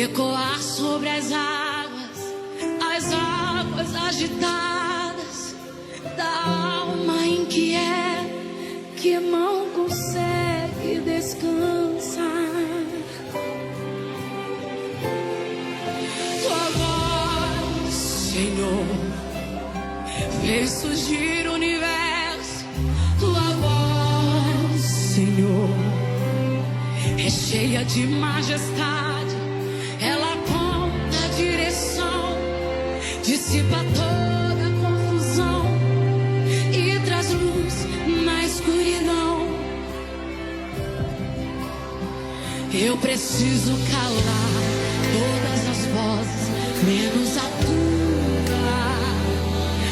ecoar sobre as águas agitadas da alma inquieta que não consegue descansar. Tua voz, Senhor, fez surgir o universo. Tua voz, Senhor, é cheia de majestade. Ela aponta a direção, dissipa toda a confusão e traz luz na escuridão. Eu preciso calar todas as vozes, menos a tua.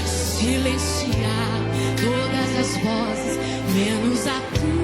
Silenciar todas as vozes, menos a tua.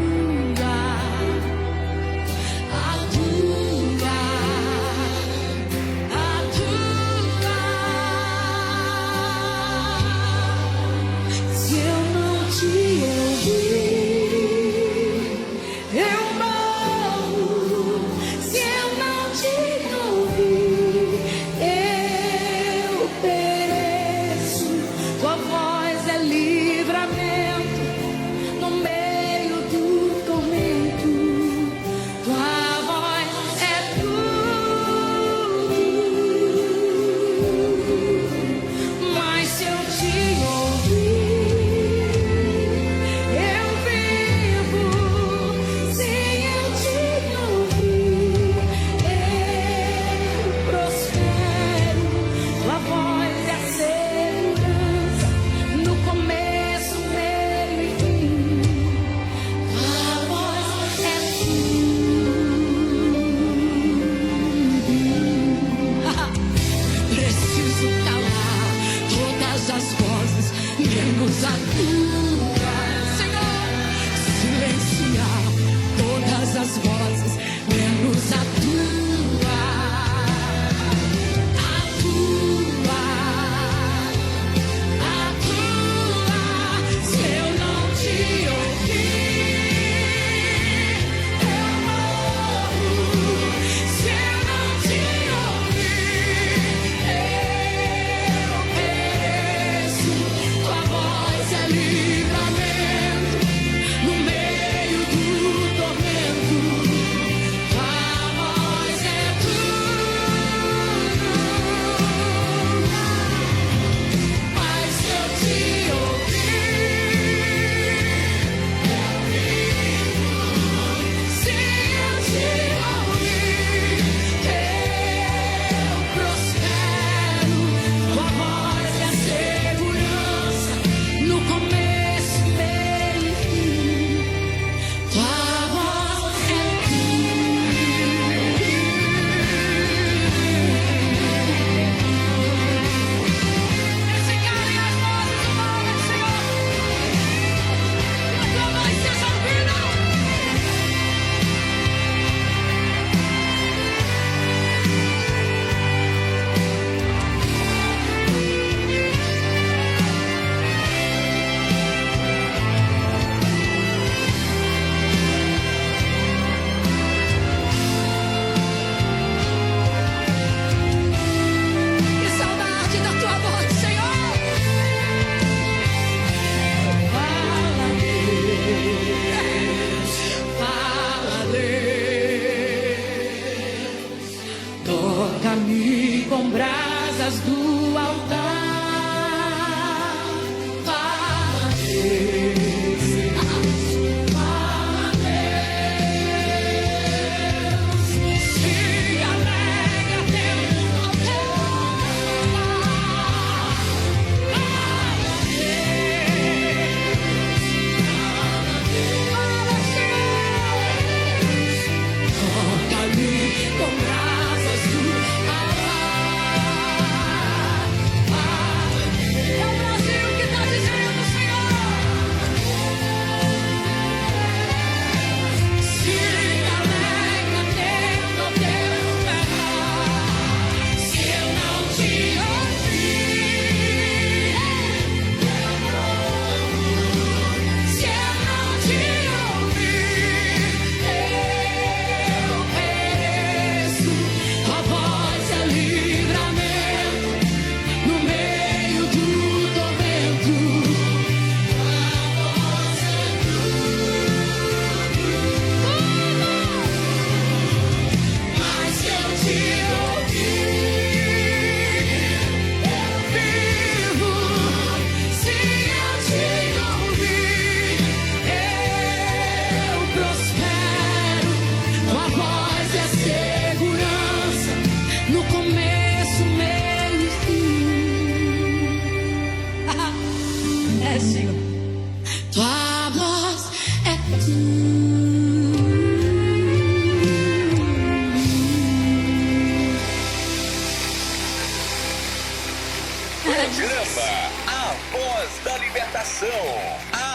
Com brasas do altar.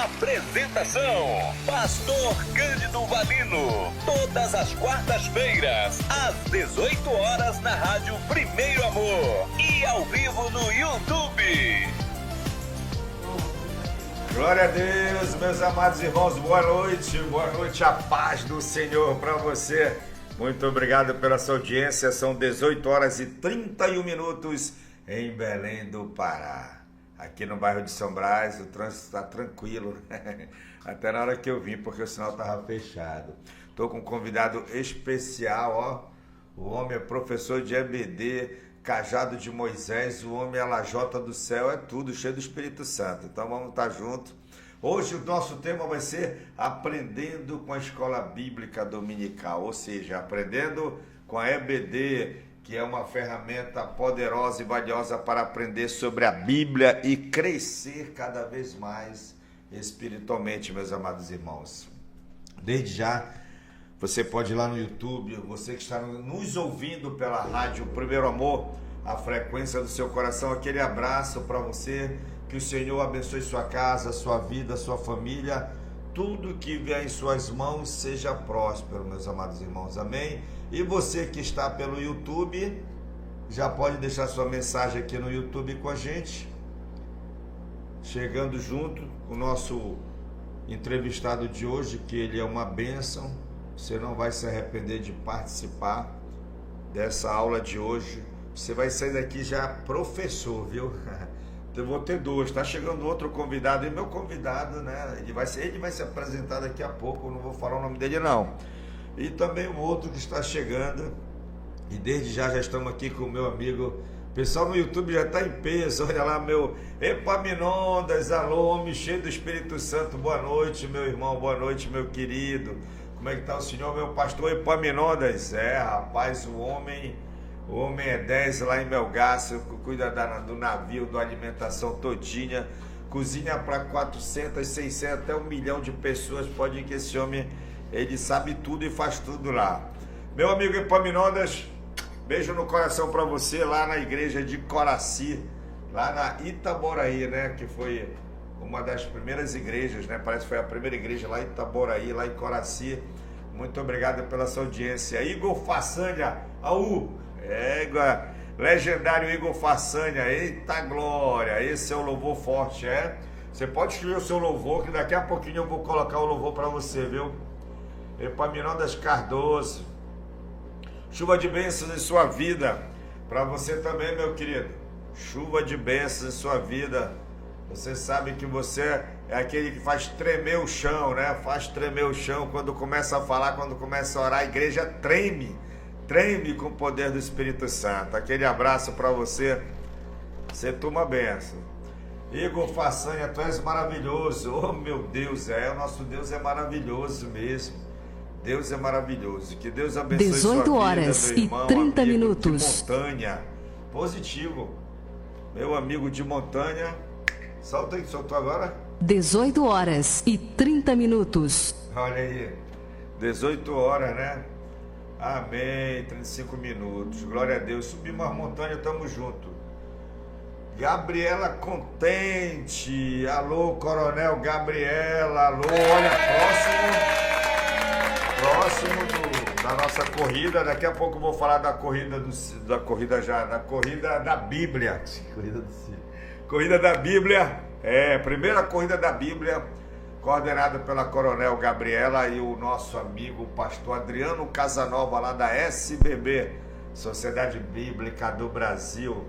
Apresentação: Pastor Cândido Valino. Todas as quartas-feiras, às 18 horas, na Rádio Primeiro Amor. E ao vivo no YouTube. Glória a Deus, meus amados irmãos. Boa noite, a paz do Senhor para você. Muito obrigado pela sua audiência. São 18 horas e 31 minutos em Belém do Pará. Aqui no bairro de São Brás, o trânsito está tranquilo, até na hora que eu vim, porque o sinal estava fechado. Estou com um convidado especial, ó. O homem é professor de EBD, cajado de Moisés, o homem é lajota do céu, é tudo, cheio do Espírito Santo. Então vamos estar juntos. Hoje o nosso tema vai ser aprendendo com a escola bíblica dominical, ou seja, aprendendo com a EBD, que é uma ferramenta poderosa e valiosa para aprender sobre a Bíblia e crescer cada vez mais espiritualmente, meus amados irmãos. Desde já, você pode ir lá no YouTube, você que está nos ouvindo pela rádio Primeiro Amor, a frequência do seu coração, aquele abraço para você, que o Senhor abençoe sua casa, sua vida, sua família, tudo que vier em suas mãos seja próspero, meus amados irmãos, amém? E você que está pelo YouTube, já pode deixar sua mensagem aqui no YouTube com a gente, chegando junto com o nosso entrevistado de hoje, que ele é uma bênção. Você não vai se arrepender de participar dessa aula de hoje. Você vai sair daqui já professor, viu? Eu vou ter dois, tá chegando outro convidado, e meu convidado, né, ele vai se apresentar daqui a pouco, eu não vou falar o nome dele não. E também o outro que está chegando, e desde já estamos aqui com o meu amigo, o pessoal no YouTube já está em peso, olha lá, meu Epaminondas, alô, homem cheio do Espírito Santo, boa noite, meu irmão, boa noite, meu querido, como é que está o senhor, meu pastor Epaminondas? Rapaz, o homem é 10 lá em Melgaço, cuida do navio, da alimentação todinha, cozinha para 400, 600, até 1 milhão de pessoas, pode ir que esse homem, ele sabe tudo e faz tudo lá. Meu amigo Epaminondas, beijo no coração para você, lá na igreja de Coraci, lá na Itaboraí, né, que foi uma das primeiras igrejas, né, parece que foi a primeira igreja lá em Itaboraí, lá em Coraci. Muito obrigado pela sua audiência. Igor Façanha, legendário Igor Façanha, eita glória, esse é o louvor forte, é? Você pode escolher o seu louvor, que daqui a pouquinho eu vou colocar o louvor para você, viu? Epaminondas Cardoso, chuva de bênçãos em sua vida, para você também, meu querido, chuva de bênçãos em sua vida. Você sabe que você é aquele que faz tremer o chão, né? Faz tremer o chão quando começa a falar, quando começa a orar, a igreja treme com o poder do Espírito Santo. Aquele abraço para você, você toma bênção. Igor Façanha, tu és maravilhoso, oh meu Deus, o nosso Deus é maravilhoso mesmo, Deus é maravilhoso, que Deus abençoe 18 sua horas vida, meu irmão, e 30 amigo minutos. de Montanha, positivo, meu amigo de Montanha, solta aí, soltou agora? 18 horas e 30 minutos. Olha aí, 18 horas, né? Amém, 35 minutos, glória a Deus. Subimos a montanha, tamo junto. Gabriela Contente, alô, Coronel Gabriela, alô, olha, próximo da nossa corrida. Daqui a pouco eu vou falar da corrida da Bíblia. Corrida da Bíblia, primeira corrida da Bíblia, coordenada pela Coronel Gabriela e o nosso amigo pastor Adriano Casanova, lá da SBB, Sociedade Bíblica do Brasil.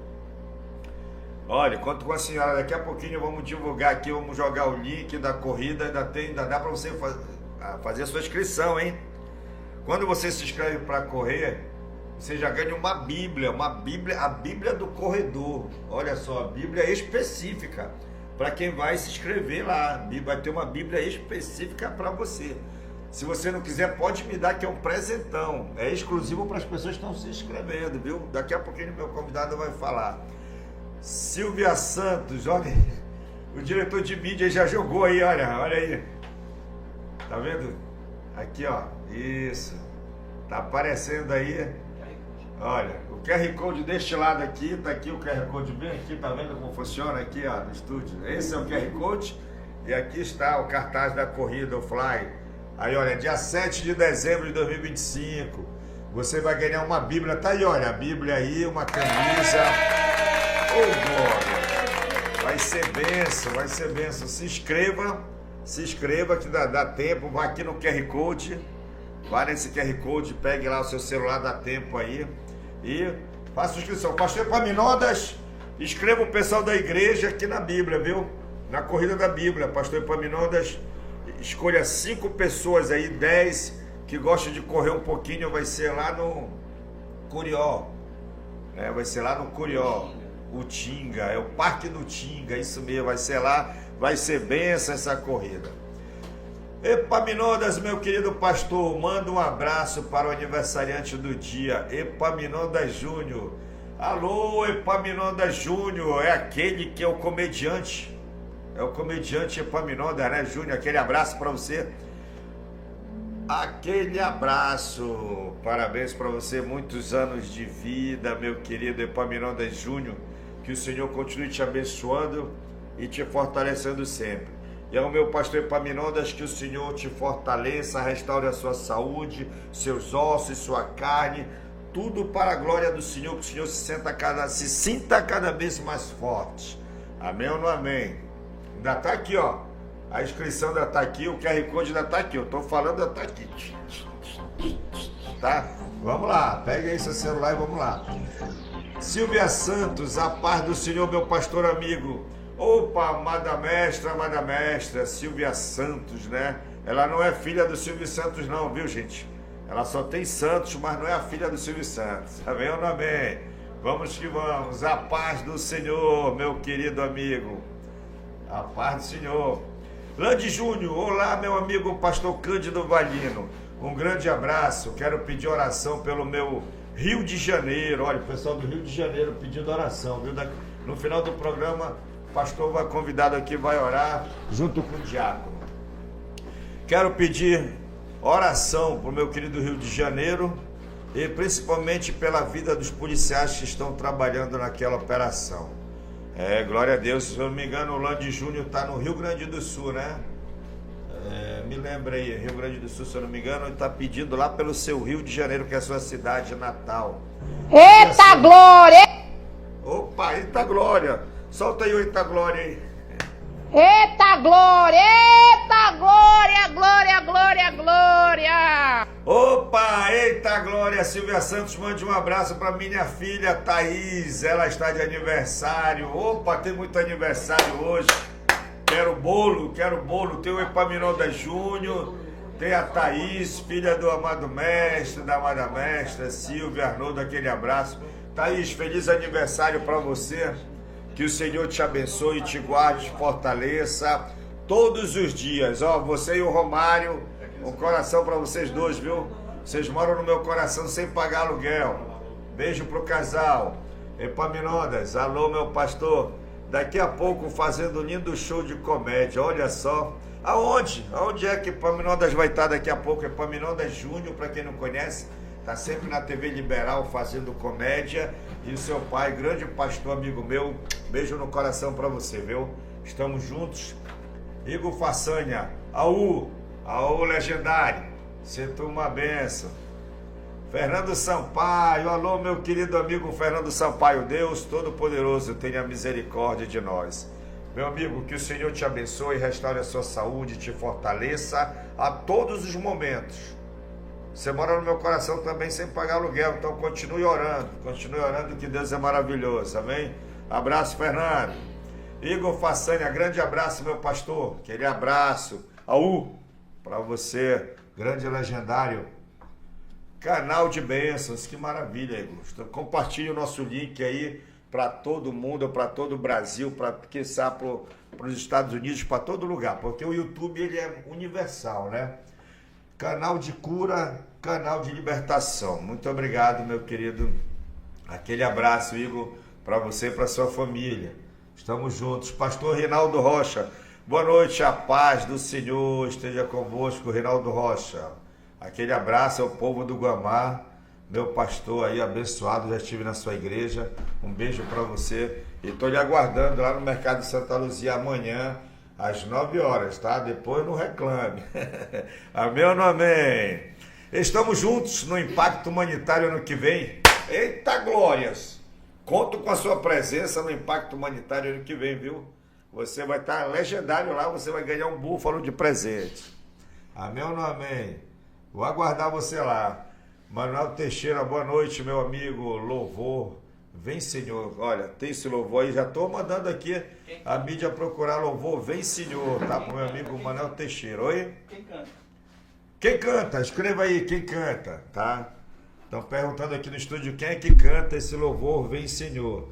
Olha, conto com a senhora, daqui a pouquinho vamos divulgar aqui, vamos jogar o link da corrida, ainda dá para você fazer a sua inscrição, hein? Quando você se inscreve para correr, você já ganha uma Bíblia, a Bíblia do corredor. Olha só, a Bíblia específica para quem vai se inscrever lá. Vai ter uma Bíblia específica para você. Se você não quiser, pode me dar, que é um presentão. É exclusivo para as pessoas que estão se inscrevendo, viu? Daqui a pouquinho meu convidado vai falar. Silvia Santos, olha aí. O diretor de mídia já jogou aí, olha aí. Tá vendo? Aqui, ó. Isso. Tá aparecendo aí. Olha, o QR Code deste lado aqui, tá aqui o QR Code bem aqui, tá vendo como funciona aqui, ó, no estúdio? Esse é o QR Code e aqui está o cartaz da corrida, o Fly. Aí, olha, dia 7 de dezembro de 2025, você vai ganhar uma Bíblia, tá aí, olha, a Bíblia aí, uma camisa. Ô, glória! Vai ser bênção, se inscreva que dá tempo, vai aqui no QR Code, vai nesse QR Code, pegue lá o seu celular, dá tempo aí. E faça inscrição. Pastor Epaminondas, escreva o pessoal da igreja aqui na Bíblia, viu? Na corrida da Bíblia, Pastor Epaminondas, escolha 5 pessoas aí, 10 que gostam de correr um pouquinho, vai ser lá no Curió, né? Vai ser lá no Curió, o Tinga, é o Parque do Tinga, isso mesmo, vai ser lá, vai ser bênção essa corrida. Epaminondas, meu querido pastor, manda um abraço para o aniversariante do dia, Epaminondas Júnior. Alô, Epaminondas Júnior, é aquele que é o comediante. É o comediante Epaminondas, né, Júnior? Aquele abraço para você. Aquele abraço. Parabéns para você, muitos anos de vida, meu querido Epaminondas Júnior. Que o Senhor continue te abençoando e te fortalecendo sempre. E ao meu pastor Epaminondas, que o Senhor te fortaleça, restaure a sua saúde, seus ossos, sua carne, tudo para a glória do Senhor, que o Senhor se sinta cada vez mais forte. Amém ou não amém? Ainda está aqui, ó. A inscrição ainda está aqui, o QR Code ainda está aqui. Eu estou falando, ainda está aqui. Tá? Vamos lá, pega aí seu celular e vamos lá. Silvia Santos, a paz do Senhor, meu pastor amigo. Opa, amada mestra, Silvia Santos, né? Ela não é filha do Silvio Santos não, viu, gente? Ela só tem Santos, mas não é a filha do Silvio Santos. Amém ou não amém? Vamos que vamos. A paz do Senhor, meu querido amigo. A paz do Senhor. Lande Júnior, olá, meu amigo pastor Cândido Valino. Um grande abraço. Quero pedir oração pelo meu Rio de Janeiro. Olha, o pessoal do Rio de Janeiro pedindo oração, viu? No final do programa, o pastor vai convidado aqui, vai orar junto com o diácono. Quero pedir oração para o meu querido Rio de Janeiro e principalmente pela vida dos policiais que estão trabalhando naquela operação. Glória a Deus. Se eu não me engano, o Lande Júnior está no Rio Grande do Sul, né? Me lembra aí, Rio Grande do Sul, se eu não me engano, ele está pedindo lá pelo seu Rio de Janeiro, que é a sua cidade natal. Eita glória! Opa, eita glória! Solta aí o eita glória aí. Eita glória! Eita glória! Glória, glória, glória! Opa, eita glória! Silvia Santos, mande um abraço para minha filha Thaís, ela está de aniversário. Opa, tem muito aniversário hoje. Quero bolo, tem o Epaminondas Júnior, tem a Thaís, filha do amado mestre, da amada mestra, Silvia Arnoldo, aquele abraço. Thaís, feliz aniversário para você, que o Senhor te abençoe, te guarde, te fortaleça todos os dias. Ó, você e o Romário, um coração para vocês dois, viu? Vocês moram no meu coração sem pagar aluguel. Beijo pro casal. Epaminondas, alô meu pastor. Daqui a pouco fazendo um lindo show de comédia, olha só. Aonde? Aonde é que Epaminondas vai estar daqui a pouco? Epaminondas Júnior, para quem não conhece, está sempre na TV Liberal fazendo comédia. E o seu pai, grande pastor amigo meu, beijo no coração para você, viu? Estamos juntos. Igor Façanha, aú legendário, sinto uma benção. Fernando Sampaio, alô meu querido amigo Fernando Sampaio, Deus Todo-Poderoso tenha misericórdia de nós. Meu amigo, que o Senhor te abençoe, restaure a sua saúde, te fortaleça a todos os momentos. Você mora no meu coração também sem pagar aluguel, então continue orando que Deus é maravilhoso, amém? Abraço, Fernando. Igor Façanha, grande abraço, meu pastor, aquele abraço, aú, para você, grande legendário. Canal de bênçãos, que maravilha, Igor. Compartilhe o nosso link aí para todo mundo, para todo o Brasil, para quiçá para os Estados Unidos, para todo lugar, porque o YouTube ele é universal, né? Canal de cura, canal de libertação. Muito obrigado, meu querido. Aquele abraço, Igor, para você e para sua família. Estamos juntos. Pastor Reinaldo Rocha, boa noite, a paz do Senhor esteja convosco, Reinaldo Rocha. Aquele abraço ao povo do Guamá, meu pastor aí abençoado, já estive na sua igreja. Um beijo para você e estou lhe aguardando lá no Mercado de Santa Luzia amanhã, às 9 horas, tá? Depois não reclame. Amém ou não amém? Estamos juntos no Impacto Humanitário ano que vem. Eita glórias! Conto com a sua presença no Impacto Humanitário ano que vem, viu? Você vai estar legendário lá, você vai ganhar um búfalo de presente. Amém ou não amém? Vou aguardar você lá. Manuel Teixeira, boa noite, meu amigo. Louvor, vem Senhor. Olha, tem esse louvor aí, já estou mandando aqui a mídia procurar louvor, vem Senhor, tá? Para o meu amigo Manuel Teixeira. Oi? Quem canta? Quem canta? Escreva aí, quem canta, tá? Estão perguntando aqui no estúdio quem é que canta esse louvor, vem Senhor.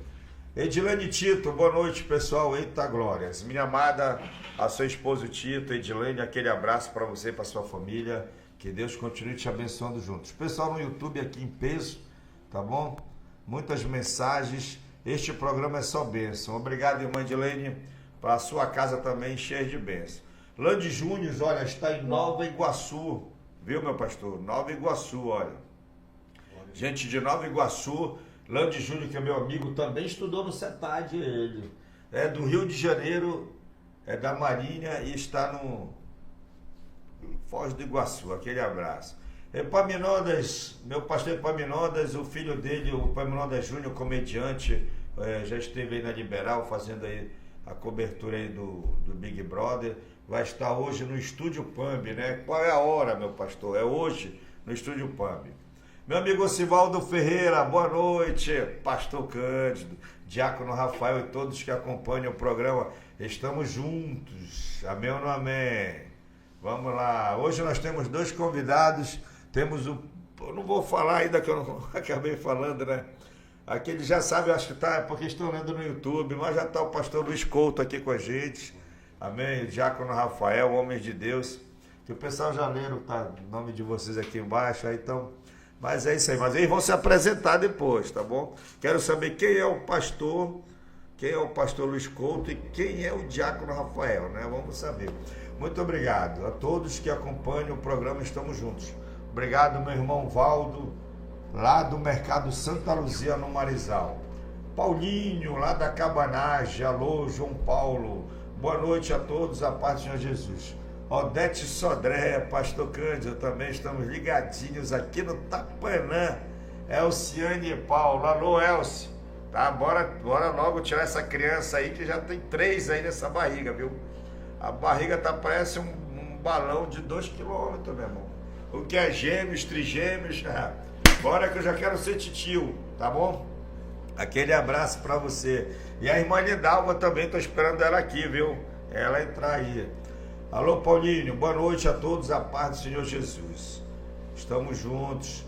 Edilene Tito, boa noite, pessoal. Eita glórias. Minha amada, a sua esposa Tito, Edilene, aquele abraço para você e para sua família. Que Deus continue te abençoando juntos. Pessoal no YouTube aqui em peso, tá bom? Muitas mensagens. Este programa é só bênção. Obrigado, irmã Edilene, para a sua casa também cheia de bênção. Lande Júnior, olha, está em Nova Iguaçu. Viu, meu pastor? Nova Iguaçu, olha. Gente de Nova Iguaçu. Lande Júnior, que é meu amigo, também estudou no CETAD, ele. É do Rio de Janeiro, é da Marinha e está no Foz do Iguaçu. Aquele abraço. Epaminondas, meu pastor Epaminondas, o filho dele, o Epaminondas Júnior, comediante, já esteve aí na Liberal fazendo aí a cobertura aí do Big Brother. Vai estar hoje no Estúdio Pambi, né? Qual é a hora, meu pastor? É hoje no Estúdio Pambi. Meu amigo Osivaldo Ferreira, boa noite. Pastor Cândido, Diácono Rafael e todos que acompanham o programa. Estamos juntos. Amém ou não amém? Vamos lá. Hoje nós temos dois convidados. Temos o... Eu não vou falar ainda que eu não acabei falando, né? Aqui ele já sabe, eu acho que tá, porque estão lendo no YouTube, mas já está o pastor Luiz Couto aqui com a gente. Amém? Diácono Rafael, homem de Deus. Que o pessoal já leram, tá? O nome de vocês aqui embaixo, aí então... Mas é isso aí, mas eles vão se apresentar depois, tá bom? Quero saber quem é o pastor Luiz Couto e quem é o Diácono Rafael, né? Vamos saber. Muito obrigado a todos que acompanham o programa Estamos Juntos. Obrigado, meu irmão Valdo, lá do Mercado Santa Luzia, no Marizal. Paulinho, lá da Cabanagem. Alô, João Paulo. Boa noite a todos, a paz do Senhor Jesus. Odete Sodré, pastor Cândido, também estamos ligadinhos aqui no Tapanã. Elciane e Paulo, alô Elci, tá? Bora logo tirar essa criança aí que já tem 3 aí nessa barriga, viu? A barriga parece um balão de 2 quilômetros, meu irmão. O que é gêmeos, trigêmeos, bora que eu já quero ser titio, tá bom? Aquele abraço pra você. E a irmã Lindalva também, tô esperando ela aqui, viu? Ela entrar aí. Alô, Paulinho, boa noite a todos, a paz do Senhor Jesus. Estamos juntos.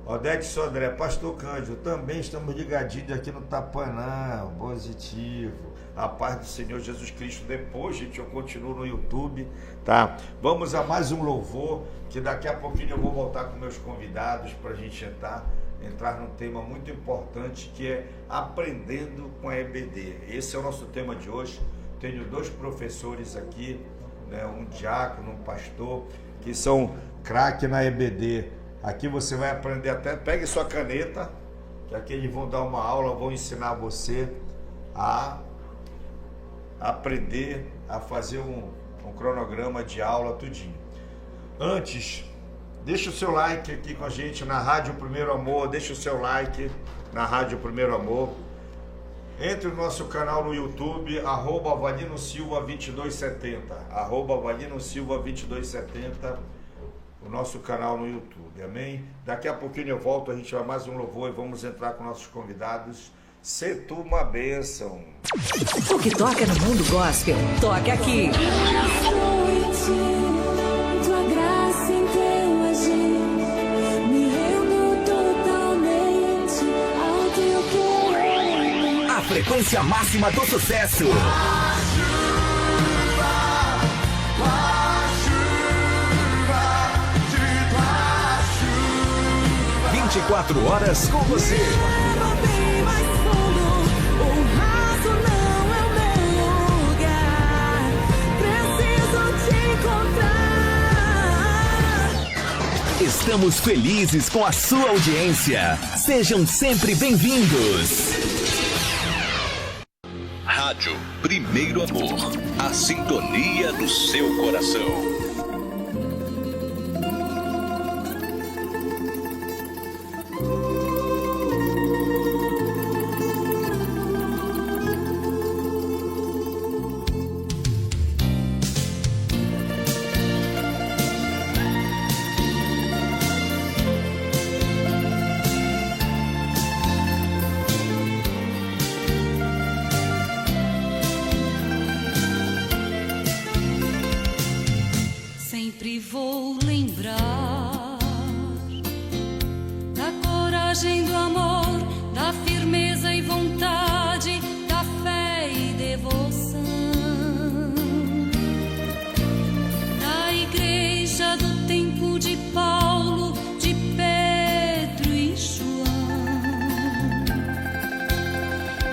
Odete Sodré, pastor Cândido, também estamos ligadinhos aqui no Tapanã, positivo. A paz do Senhor Jesus Cristo. Depois, gente, eu continuo no YouTube, tá? Vamos a mais um louvor, que daqui a pouquinho eu vou voltar com meus convidados para a gente entrar num tema muito importante, que é aprendendo com a EBD. Esse é o nosso tema de hoje. Tenho 2 professores aqui, né, um diácono, um pastor, que são craque na EBD. Aqui você vai aprender até, pegue sua caneta, que aqui eles vão dar uma aula, vão ensinar você a aprender a fazer um cronograma de aula, tudinho. Antes, deixa o seu like aqui com a gente na Rádio Primeiro Amor, deixa o seu like na Rádio Primeiro Amor. Entre no nosso canal no YouTube, @ValinoSilva2270, @ValinoSilva2270, o nosso canal no YouTube, amém? Daqui a pouquinho eu volto, a gente vai mais um louvor e vamos entrar com nossos convidados. Se tu uma bênção. O que toca no mundo gospel, toca aqui. Tua graça em teu agir me reúne. frequência máxima do sucesso. 24 horas com você. Estamos felizes com a sua audiência. Sejam sempre bem-vindos. Rádio Primeiro Amor, a sintonia do seu coração. Sempre vou lembrar da coragem, do amor, da firmeza e vontade, da fé e devoção, da igreja do tempo de Paulo, de Pedro e João,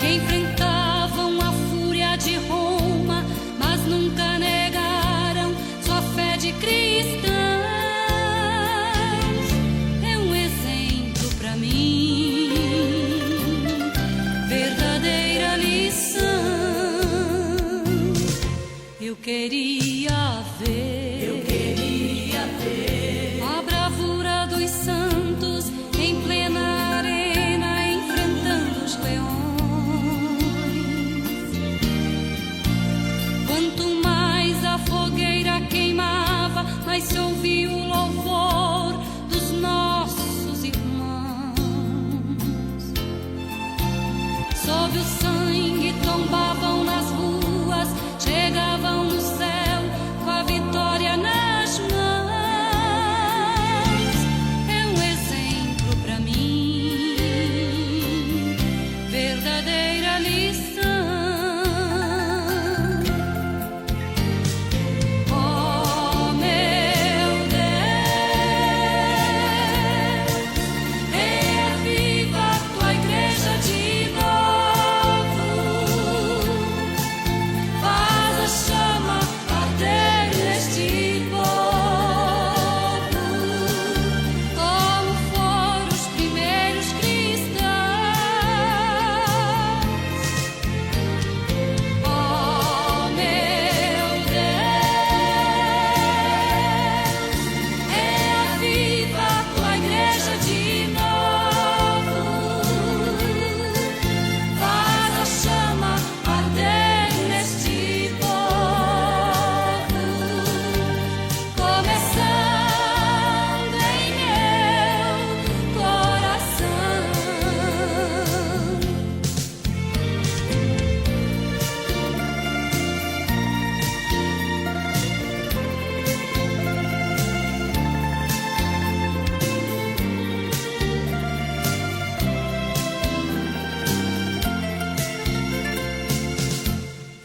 que enfrentavam a fúria de Roma, mas nunca negaram sua fé de cristãos. É um exemplo pra mim, verdadeira lição. Eu queria ver a bravura dos santos em plena arena, enfrentando os leões. Quanto mais a fogueira queimava, mas se ouvia o louvor dos nossos irmãos. Sob o sangue tombavam nas ruas, chegavam no céu com a vitória nas mãos. É um exemplo pra mim, verdadeira lição.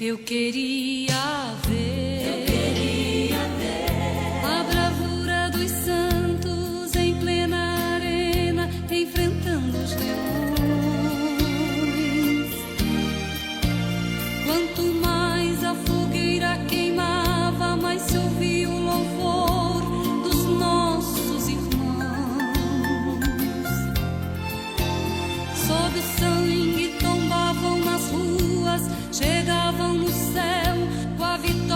Eu queria ver a bravura dos santos em plena arena, enfrentando os leões. Quanto mais a fogueira queimava, mais se ouvia o louvor dos nossos irmãos. Sob o sangue tombavam nas ruas, chegavam no céu com a vitória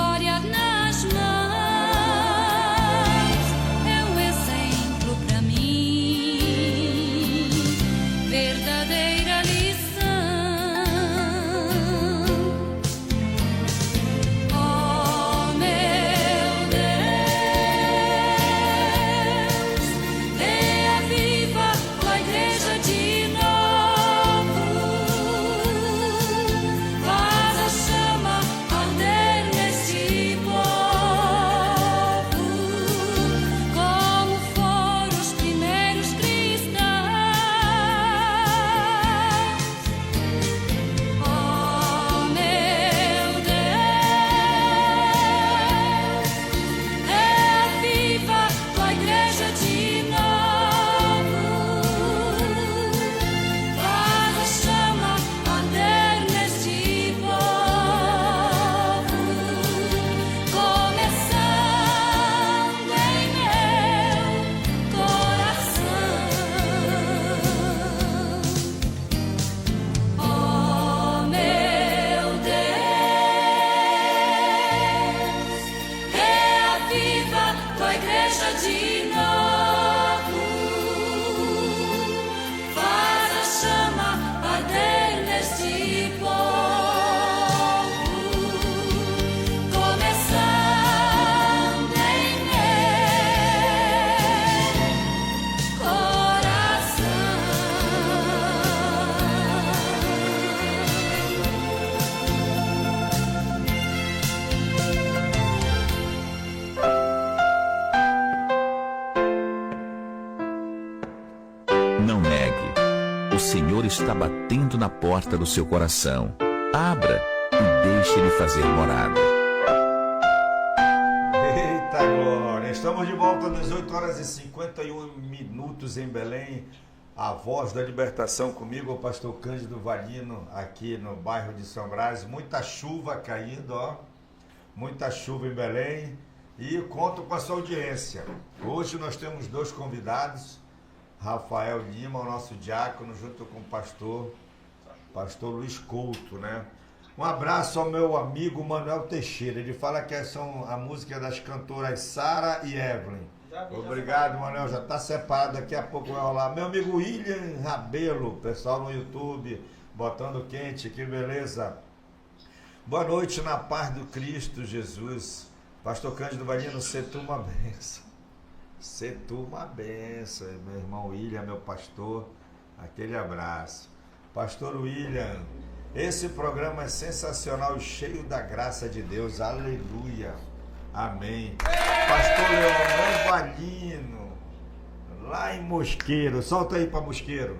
está batendo na porta do seu coração. Abra e deixe Ele fazer morada. Eita glória! Estamos de volta às 18 horas e 51 minutos em Belém. A voz da libertação comigo, o pastor Cândido Valino, aqui no bairro de São Brás. Muita chuva caindo, ó. Muita chuva em Belém. E conto com a sua audiência. Hoje nós temos dois convidados. Rafael Lima, o nosso diácono, junto com o pastor Luiz Couto, né? Um abraço ao meu amigo Manuel Teixeira. Ele fala que são a música das cantoras Sara e Evelyn. Obrigado, Manuel. Já está separado, daqui a pouco vai rolar. Meu amigo William Rabelo, pessoal no YouTube, botando quente, que beleza. Boa noite na paz do Cristo Jesus. Pastor Cândido Valino, setu uma benção. Setu uma benção. Meu irmão William, meu pastor, aquele abraço. Pastor William, esse programa é sensacional e cheio da graça de Deus. Aleluia. Amém. Pastor Leonel Valino, lá em Mosqueiro. Solta aí para Mosqueiro.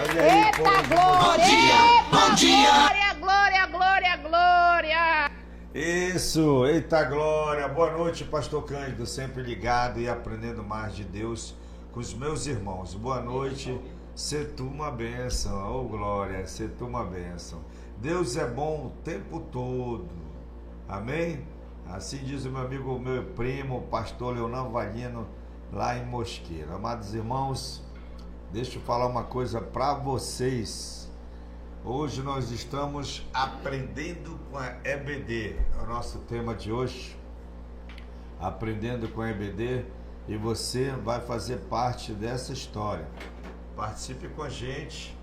Olha aí, Eita povo de glória! Mosqueiro. Bom dia! Glória, glória, glória! Isso, eita glória. Boa noite, pastor Cândido, sempre ligado e aprendendo mais de Deus com os meus irmãos. Boa noite, se tu uma bênção, oh glória, se tu uma bênção. Deus é bom o tempo todo, amém? Assim diz o meu amigo, meu primo, o pastor Leonel Valino, lá em Mosqueiro. Amados irmãos, deixa eu falar uma coisa para vocês. Hoje nós estamos aprendendo com a EBD, é o nosso tema de hoje, aprendendo com a EBD, e você vai fazer parte dessa história. Participe com a gente.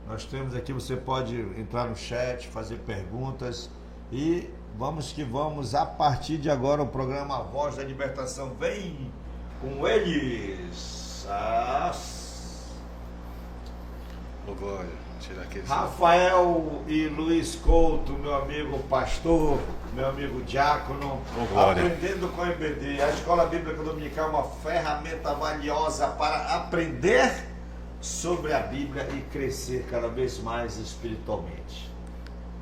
Nós temos aqui, você pode entrar no chat, fazer perguntas e vamos que vamos. A partir de agora o programa Voz da Libertação vem com eles. Ô glória, tirar aquele... Rafael e Luiz Couto, meu amigo pastor, meu amigo diácono, aprendendo com a EBD. A Escola Bíblica Dominical é uma ferramenta valiosa para aprender sobre a Bíblia e crescer cada vez mais espiritualmente.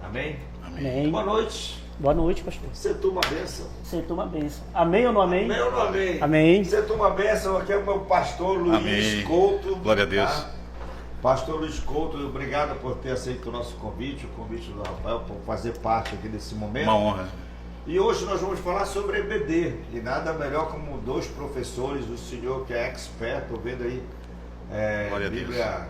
Amém? Amém. Boa noite. Boa noite, pastor. Você toma a bênção. Você toma a bênção. Amém ou não amém? Amém ou não amém? Amém. Você toma a bênção. Aqui é o meu pastor Luiz Amém. Couto. Glória a Deus. Tá? Pastor Luiz Couto, obrigado por ter aceito o nosso convite, o convite do Rafael, por fazer parte aqui desse momento. Uma honra. E hoje nós vamos falar sobre EBD. E nada melhor como dois professores, o senhor que é expert, estou vendo aí, Glória a Bíblia Deus.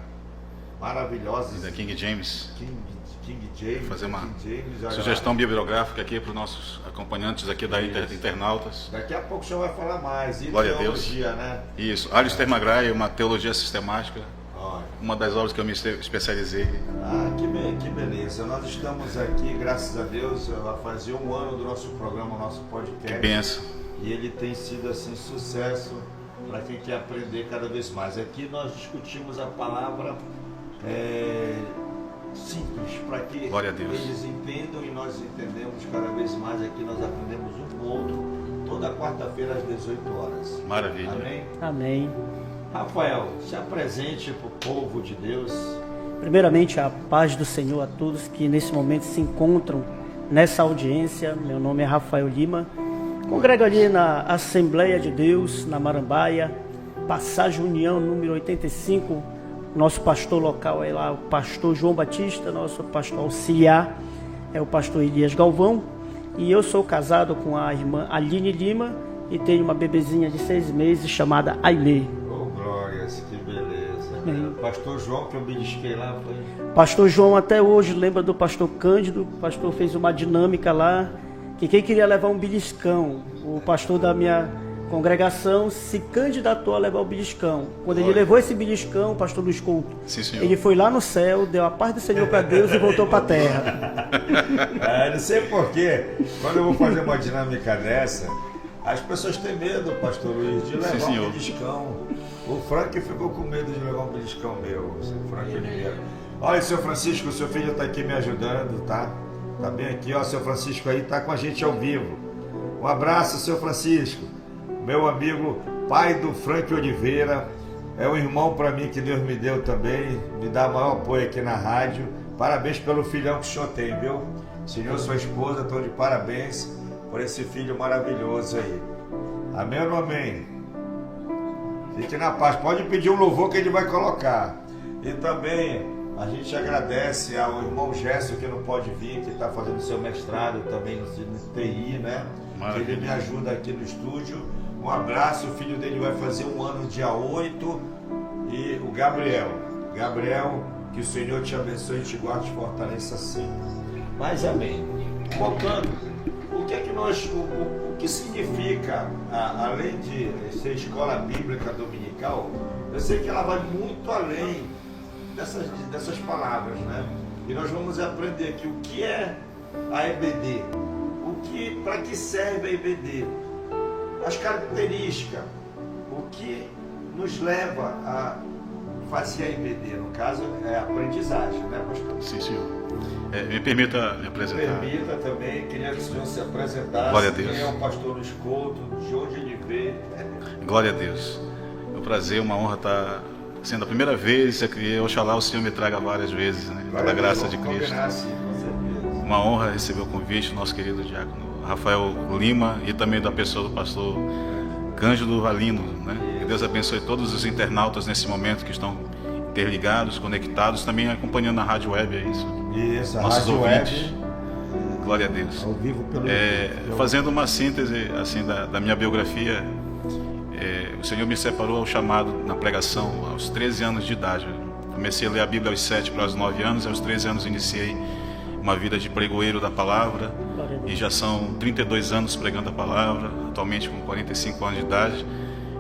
maravilhosa. Da King James. King James. Vou fazer uma King James, olha sugestão lá. bibliográfica aqui para os nossos acompanhantes aqui da internautas. Daqui a pouco o senhor vai falar mais. E Glória a Deus. teologia, né? Isso. Alistair McGrath, uma teologia sistemática. Olha. Uma das obras que eu me especializei. Ah, que beleza. Nós estamos aqui, graças a Deus, vai fazer um ano do nosso programa, nosso podcast. Que benção. E ele tem sido assim sucesso para quem quer aprender cada vez mais. Aqui nós discutimos a palavra simples, para que Glória a Deus. eles entendam e nós entendemos cada vez mais. Aqui nós aprendemos um com o outro, toda quarta-feira às 18 horas. Maravilha. Amém? Amém. Rafael, se apresente para o povo de Deus. Primeiramente, a paz do Senhor a todos que nesse momento se encontram nessa audiência. Meu nome é Rafael Lima. Congrego ali na Assembleia de Deus, na Marambaia, Passagem União, número 85. Nosso pastor local é lá o pastor João Batista, nosso pastor auxiliar é o pastor Elias Galvão. E eu sou casado com a irmã Aline Lima e tenho uma bebezinha de 6 meses chamada Ailê. Oh, glórias, que beleza. Amém. Pastor João, que eu belisquei lá, foi... Pastor João até hoje lembra do pastor Cândido. O pastor fez uma dinâmica lá, que quem queria levar um beliscão, o pastor da minha congregação se candidatou a levar o beliscão. Quando ele levou esse beliscão, o pastor Luiz Couto, Sim, senhor. ele foi lá no céu, deu a paz do Senhor para Deus e voltou para a terra. Não sei porquê, quando eu vou fazer uma dinâmica dessa, as pessoas têm medo, pastor Luiz, de levar Sim, um senhor. beliscão. O Frank ficou com medo de levar um beliscão meu, o seu Frank Oliveira. Olha, seu Francisco, o seu filho está aqui me ajudando, tá? Tá bem aqui, ó, seu Francisco aí tá com a gente ao vivo. Um abraço, seu Francisco. Meu amigo, pai do Frank Oliveira, É um irmão para mim que Deus me deu também, me dá maior apoio aqui na rádio. Parabéns pelo filhão que o senhor tem, viu? O senhor e sua esposa estão de parabéns por esse filho maravilhoso aí. Amém ou não amém? Fique na paz. Pode pedir um louvor que ele vai colocar. E também a gente agradece ao irmão Gerson que não pode vir, que está fazendo seu mestrado também no TI, né? Que ele me ajuda aqui no estúdio. Um abraço, o filho dele vai fazer 1 ano dia 8. E o Gabriel, que o Senhor te abençoe e te guarde e fortaleça sempre. Mas amém. Voltando, o que significa, além de ser escola bíblica dominical, eu sei que ela vai muito além dessas palavras, né? E nós vamos aprender aqui o que é a EBD, para que serve a EBD, as características, o que nos leva a fazer a EBD, no caso é a aprendizagem, né, pastor? Sim, senhor. Me permita me apresentar. Permita também, queria que o senhor se apresentasse. Glória a Deus. Quem é o pastor Luiz Couto, de onde ele veio. Glória a Deus. É um prazer, uma honra estar sendo a primeira vez que oxalá o Senhor me traga várias vezes, né? Pela graça de Cristo. Uma honra receber o convite do nosso querido diácono Rafael Lima e também da pessoa do pastor Cândido Valino, né? Que Deus abençoe todos os internautas nesse momento que estão interligados, conectados, também acompanhando a rádio web, é isso? Isso, a nossos rádio ouvintes. Web. Glória a Deus. Ao vivo pelo fazendo uma síntese assim da minha biografia, o Senhor me separou ao chamado na pregação aos 13 anos de idade. Comecei a ler a Bíblia aos 7 para os 9 anos, e aos 13 anos iniciei uma vida de pregoeiro da palavra, e já são 32 anos pregando a palavra, atualmente com 45 anos de idade,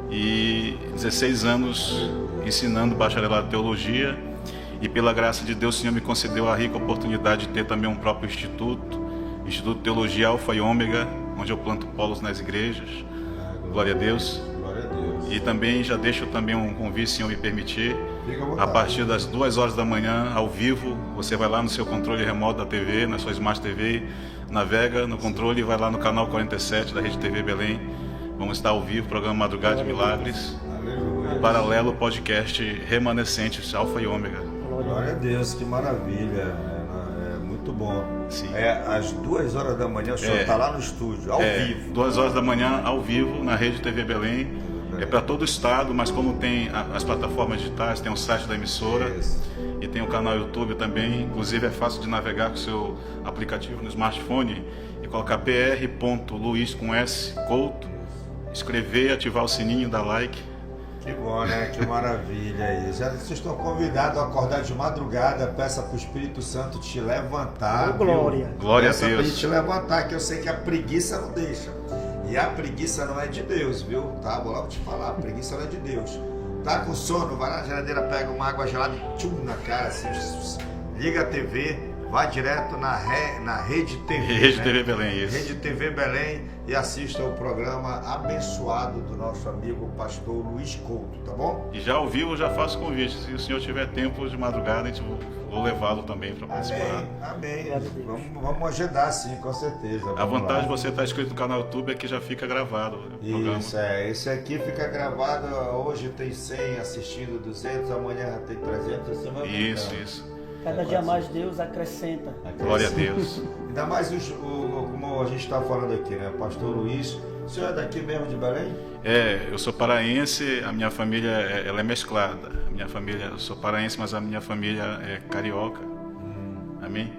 e 16 anos ensinando bacharelado em teologia, e pela graça de Deus o Senhor me concedeu a rica oportunidade de ter também um próprio Instituto de Teologia Alfa e Ômega, onde eu planto polos nas igrejas. Glória a Deus. Glória a Deus. E também já deixo também um convite, se eu me permitir, a partir das 2 horas da manhã, ao vivo, você vai lá no seu controle remoto da TV, na sua Smart TV, navega no controle e vai lá no canal 47 da Rede TV Belém. Vamos estar ao vivo, programa Madrugada de Milagres, paralelo podcast Remanescentes Alfa e Ômega. Glória a Deus, que maravilha, é muito bom. Sim. Às 2 horas da manhã o senhor está lá no estúdio, ao vivo. 2 horas da manhã, ao vivo, na Rede TV Belém. É para todo o estado, mas como tem as plataformas digitais, tem o site da emissora e tem o canal YouTube também. Inclusive é fácil de navegar com o seu aplicativo no smartphone e colocar pr.luiz com S, Couto, escrever, ativar o sininho, dar like. Que bom, né? Que maravilha isso. Vocês estão convidados a acordar de madrugada, peça para o Espírito Santo te levantar. Glória. Glória a Peça para Deus. ele te levantar, que eu sei que a preguiça não deixa. E a preguiça não é de Deus, viu? Tá? Vou logo te falar, a preguiça não é de Deus. Tá com sono, vai na geladeira, pega uma água gelada e tchum na cara, assim, liga a TV, vai direto na Rede TV. Rede né? TV Belém, isso. Rede TV Belém e assista ao programa abençoado do nosso amigo pastor Luiz Couto, tá bom? E já ao vivo já faço convite. Se o senhor tiver tempo de madrugada, vou levá-lo também para participar. Amém. Vamos agendar sim, com certeza. A vantagem de você estar inscrito no canal YouTube é que já fica gravado o programa. Isso, esse aqui fica gravado, hoje tem 100 assistindo, 200, amanhã já tem 300, assim vai Isso. Cada dia mais Deus acrescenta. Glória a Deus. Ainda mais como a gente está falando aqui, né? Pastor Luiz, o senhor é daqui mesmo de Belém? Eu sou paraense, a minha família ela é mesclada. Eu sou paraense, mas a minha família é carioca. Amém?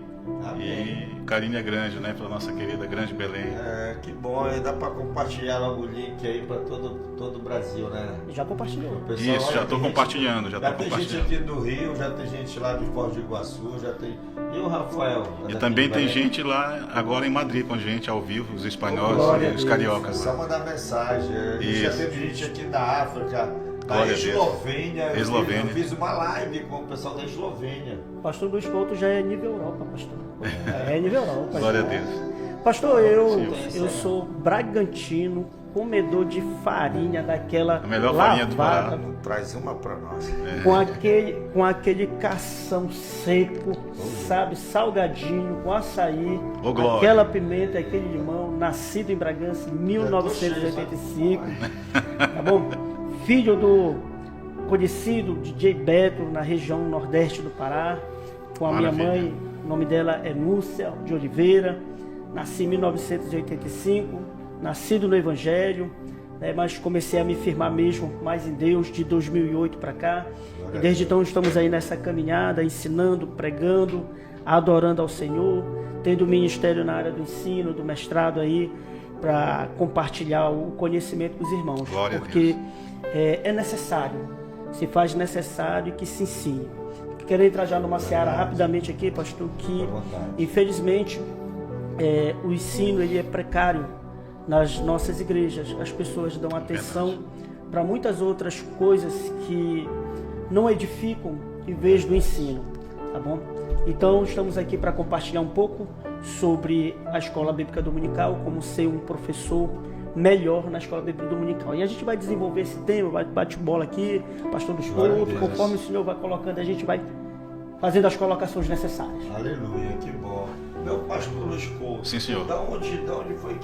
E carinho é grande, né? Pela nossa querida Grande Belém. Que bom, e dá para compartilhar logo o link aí para todo o Brasil, né? Já compartilhou. Pessoal, Isso, já estou compartilhando. Já tem gente aqui do Rio, já tem gente lá de Foz do Iguaçu, já tem... E o Rafael? E também tem gente lá agora em Madrid com a gente, ao vivo, os espanhóis, os cariocas. Só mandar mensagem. Já teve gente aqui da África, da Eslovênia. Eu fiz uma live com o pessoal da Eslovênia. Pastor Luiz Couto já é nível Europa, pastor. É nível Europa. Glória a Deus. Pastor, eu sou bragantino, comedor de farinha daquela a melhor farinha do Pará. Traz uma para nós. Com aquele cação seco, sabe, salgadinho, com açaí, aquela pimenta, aquele limão, nascido em Bragança em 1985, tá bom? Filho conhecido DJ Beto, na região nordeste do Pará, com a minha mãe. O nome dela é Núcia de Oliveira. Nasci em 1985, nascido no Evangelho, né, mas comecei a me firmar mesmo mais em Deus de 2008 para cá. E desde então estamos aí nessa caminhada, ensinando, pregando, adorando ao Senhor, tendo ministério na área do ensino, do mestrado aí, para compartilhar o conhecimento com os irmãos. Glória porque é necessário, se faz necessário que se ensine. Quero entrar já numa seara rapidamente aqui, pastor, que infelizmente o ensino ele é precário nas nossas igrejas. As pessoas dão atenção para muitas outras coisas que não edificam em vez do ensino, tá bom? Então estamos aqui para compartilhar um pouco sobre a Escola Bíblica Dominical, como ser um professor melhor na Escola Bíblica Dominical. E a gente vai desenvolver esse tema, vai bate bola aqui, pastor dos cultos, conforme o Senhor vai colocando, a gente vai fazendo as colocações necessárias. Aleluia, que bom. Meu pastor Luiz Couto, sim, senhor. Da onde foi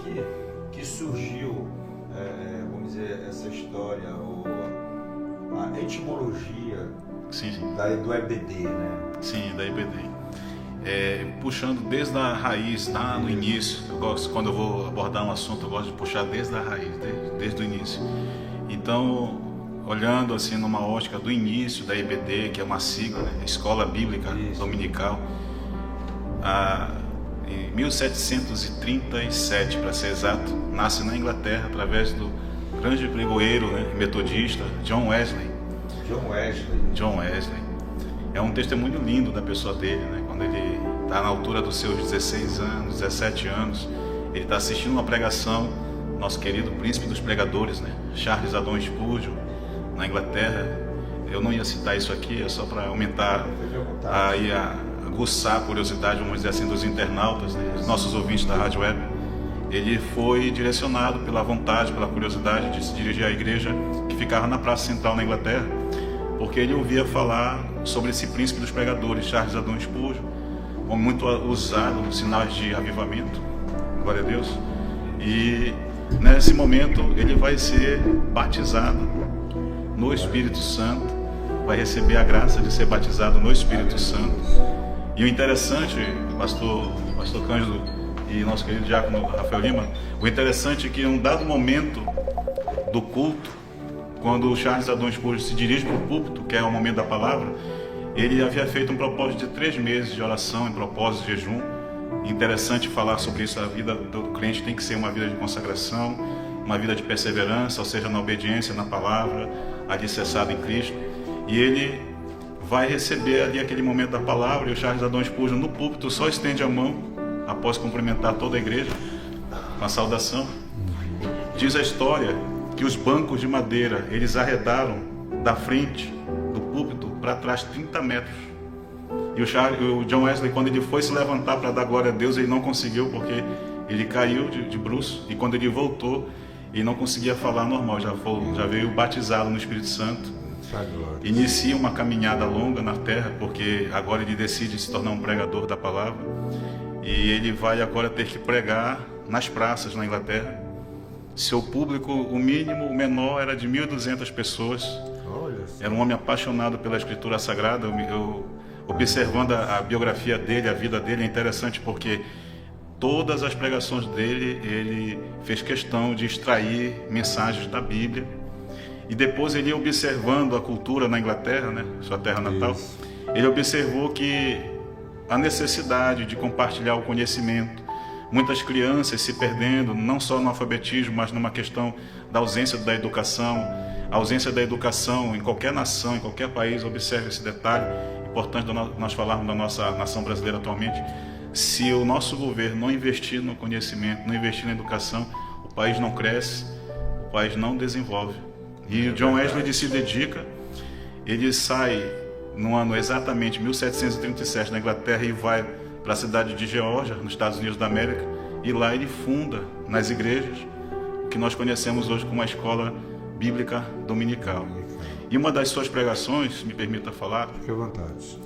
que surgiu, vamos dizer, essa história, ou a etimologia do EBD, né? Sim, da EBD. Puxando desde a raiz, lá no início, quando eu vou abordar um assunto, eu gosto de puxar desde a raiz, desde o início. Então, olhando assim numa ótica do início da EBD, que é uma sigla, né? Escola Bíblica Dominical, em 1737, para ser exato, nasce na Inglaterra através do grande pregoeiro, né, metodista John Wesley. É um testemunho lindo da pessoa dele, né? Quando ele está na altura dos seus 16 anos, 17 anos, ele está assistindo uma pregação, nosso querido príncipe dos pregadores, né? Charles Haddon Spurgeon, na Inglaterra. Eu não ia citar isso aqui, é só para aumentar aí aguçar a curiosidade, vamos dizer assim, dos internautas, né? Os nossos ouvintes da Rádio Web. Ele foi direcionado pela vontade, pela curiosidade de se dirigir à igreja que ficava na Praça Central na Inglaterra, porque ele ouvia falar sobre esse príncipe dos pregadores, Charles Haddon Spurgeon, muito usado nos sinais de avivamento, glória a Deus. E nesse momento ele vai ser batizado no Espírito Santo, vai receber a graça de ser batizado no Espírito Santo. E o interessante, pastor Cândido e nosso querido diácono Rafael Lima, o interessante é que em um dado momento do culto, quando o Charles Haddon Spurgeon se dirige para o púlpito, que é o momento da palavra, ele havia feito um propósito de 3 meses de oração, em propósito de jejum. Interessante falar sobre isso. A vida do crente tem que ser uma vida de consagração, uma vida de perseverança, ou seja, na obediência, na palavra, alicerçado em Cristo. E ele vai receber ali aquele momento da palavra, e o Charles Haddon Spurgeon no púlpito só estende a mão, após cumprimentar toda a igreja com a saudação. Diz a história que os bancos de madeira, eles arredaram da frente do púlpito para trás 30 metros. E o John Wesley, quando ele foi se levantar para dar glória a Deus, ele não conseguiu, porque ele caiu de bruços, e quando ele voltou, ele não conseguia falar normal, já veio batizado no Espírito Santo. Inicia uma caminhada longa na terra, porque agora ele decide se tornar um pregador da palavra, e ele vai agora ter que pregar nas praças na Inglaterra. Seu público, o mínimo, o menor, era de 1.200 pessoas. Era um homem apaixonado pela Escritura Sagrada. Eu observando a biografia dele, a vida dele, é interessante porque todas as pregações dele, ele fez questão de extrair mensagens da Bíblia. E depois ele ia observando a cultura na Inglaterra, né, sua terra natal, ele observou que a necessidade de compartilhar o conhecimento, muitas crianças se perdendo, não só no alfabetismo, mas numa questão da ausência da educação. A ausência da educação em qualquer nação, em qualquer país, observe esse detalhe. Importante nós falarmos da nossa nação brasileira atualmente. Se o nosso governo não investir no conhecimento, não investir na educação, o país não cresce, o país não desenvolve. E o John Wesley se dedica, ele sai no ano exatamente 1737 na Inglaterra e vai para a cidade de Geórgia, nos Estados Unidos da América, e lá ele funda nas igrejas o que nós conhecemos hoje como a Escola Bíblica Dominical. E uma das suas pregações, me permita falar, fique à vontade.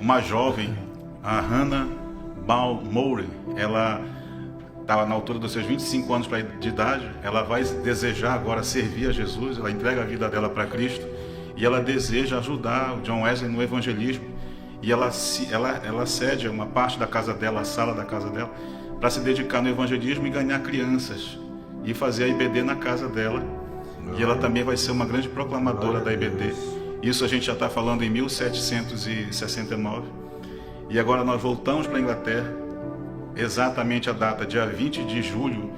Uma jovem, a Hannah Balmore, ela estava na altura dos seus 25 anos de idade, ela vai desejar agora servir a Jesus, ela entrega a vida dela para Cristo, e ela deseja ajudar o John Wesley no evangelismo, e ela cede uma parte da casa dela, a sala da casa dela, para se dedicar no evangelismo e ganhar crianças e fazer a IBD na casa dela. E ela também vai ser uma grande proclamadora da IBD. Isso a gente já está falando em 1769. E agora nós voltamos para a Inglaterra, exatamente a data, dia 20 de julho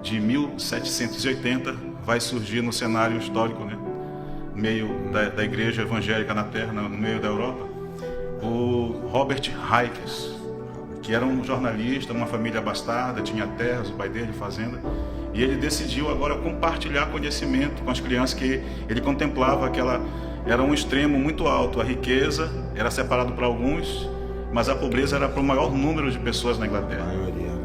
de 1780, vai surgir no cenário histórico, né, no meio da igreja evangélica na Terra, no meio da Europa, o Robert Hikes, que era um jornalista, uma família bastarda, tinha terras, o pai dele, fazenda, e ele decidiu agora compartilhar conhecimento com as crianças, que ele contemplava que era um extremo muito alto, a riqueza era separado para alguns, mas a pobreza era para o maior número de pessoas na Inglaterra.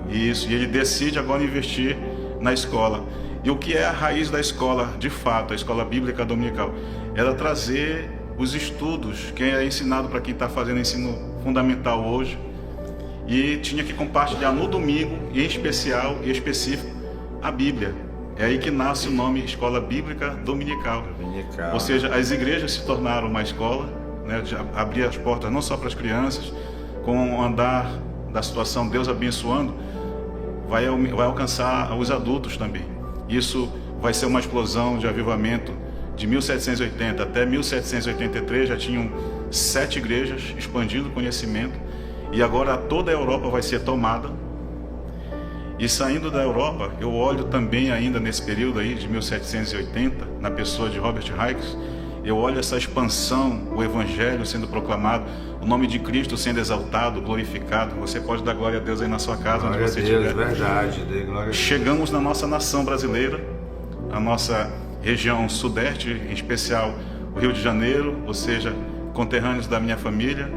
Isso, e ele decide agora investir na escola. E o que é a raiz da escola, de fato, a escola bíblica dominical? Era trazer os estudos, que é ensinado para quem está fazendo ensino fundamental hoje, e tinha que compartilhar no domingo, em especial e específico, a Bíblia. É aí que nasce o nome Escola Bíblica Dominical. Ou seja, as igrejas se tornaram uma escola, né, de abrir as portas não só para as crianças, com o andar da situação, Deus abençoando, vai alcançar os adultos também. Isso vai ser uma explosão de avivamento. De 1780 até 1783 já tinham 7 igrejas expandindo o conhecimento, e agora toda a Europa vai ser tomada. E saindo da Europa, eu olho também ainda nesse período aí de 1780, na pessoa de Robert Hikes, eu olho essa expansão, o Evangelho sendo proclamado, o nome de Cristo sendo exaltado, glorificado. Você pode dar glória a Deus aí na sua casa, glória onde você estiver. Verdade, dê glória a Deus. Chegamos na nossa nação brasileira, a nossa região sudeste, em especial o Rio de Janeiro, ou seja, conterrâneos da minha família.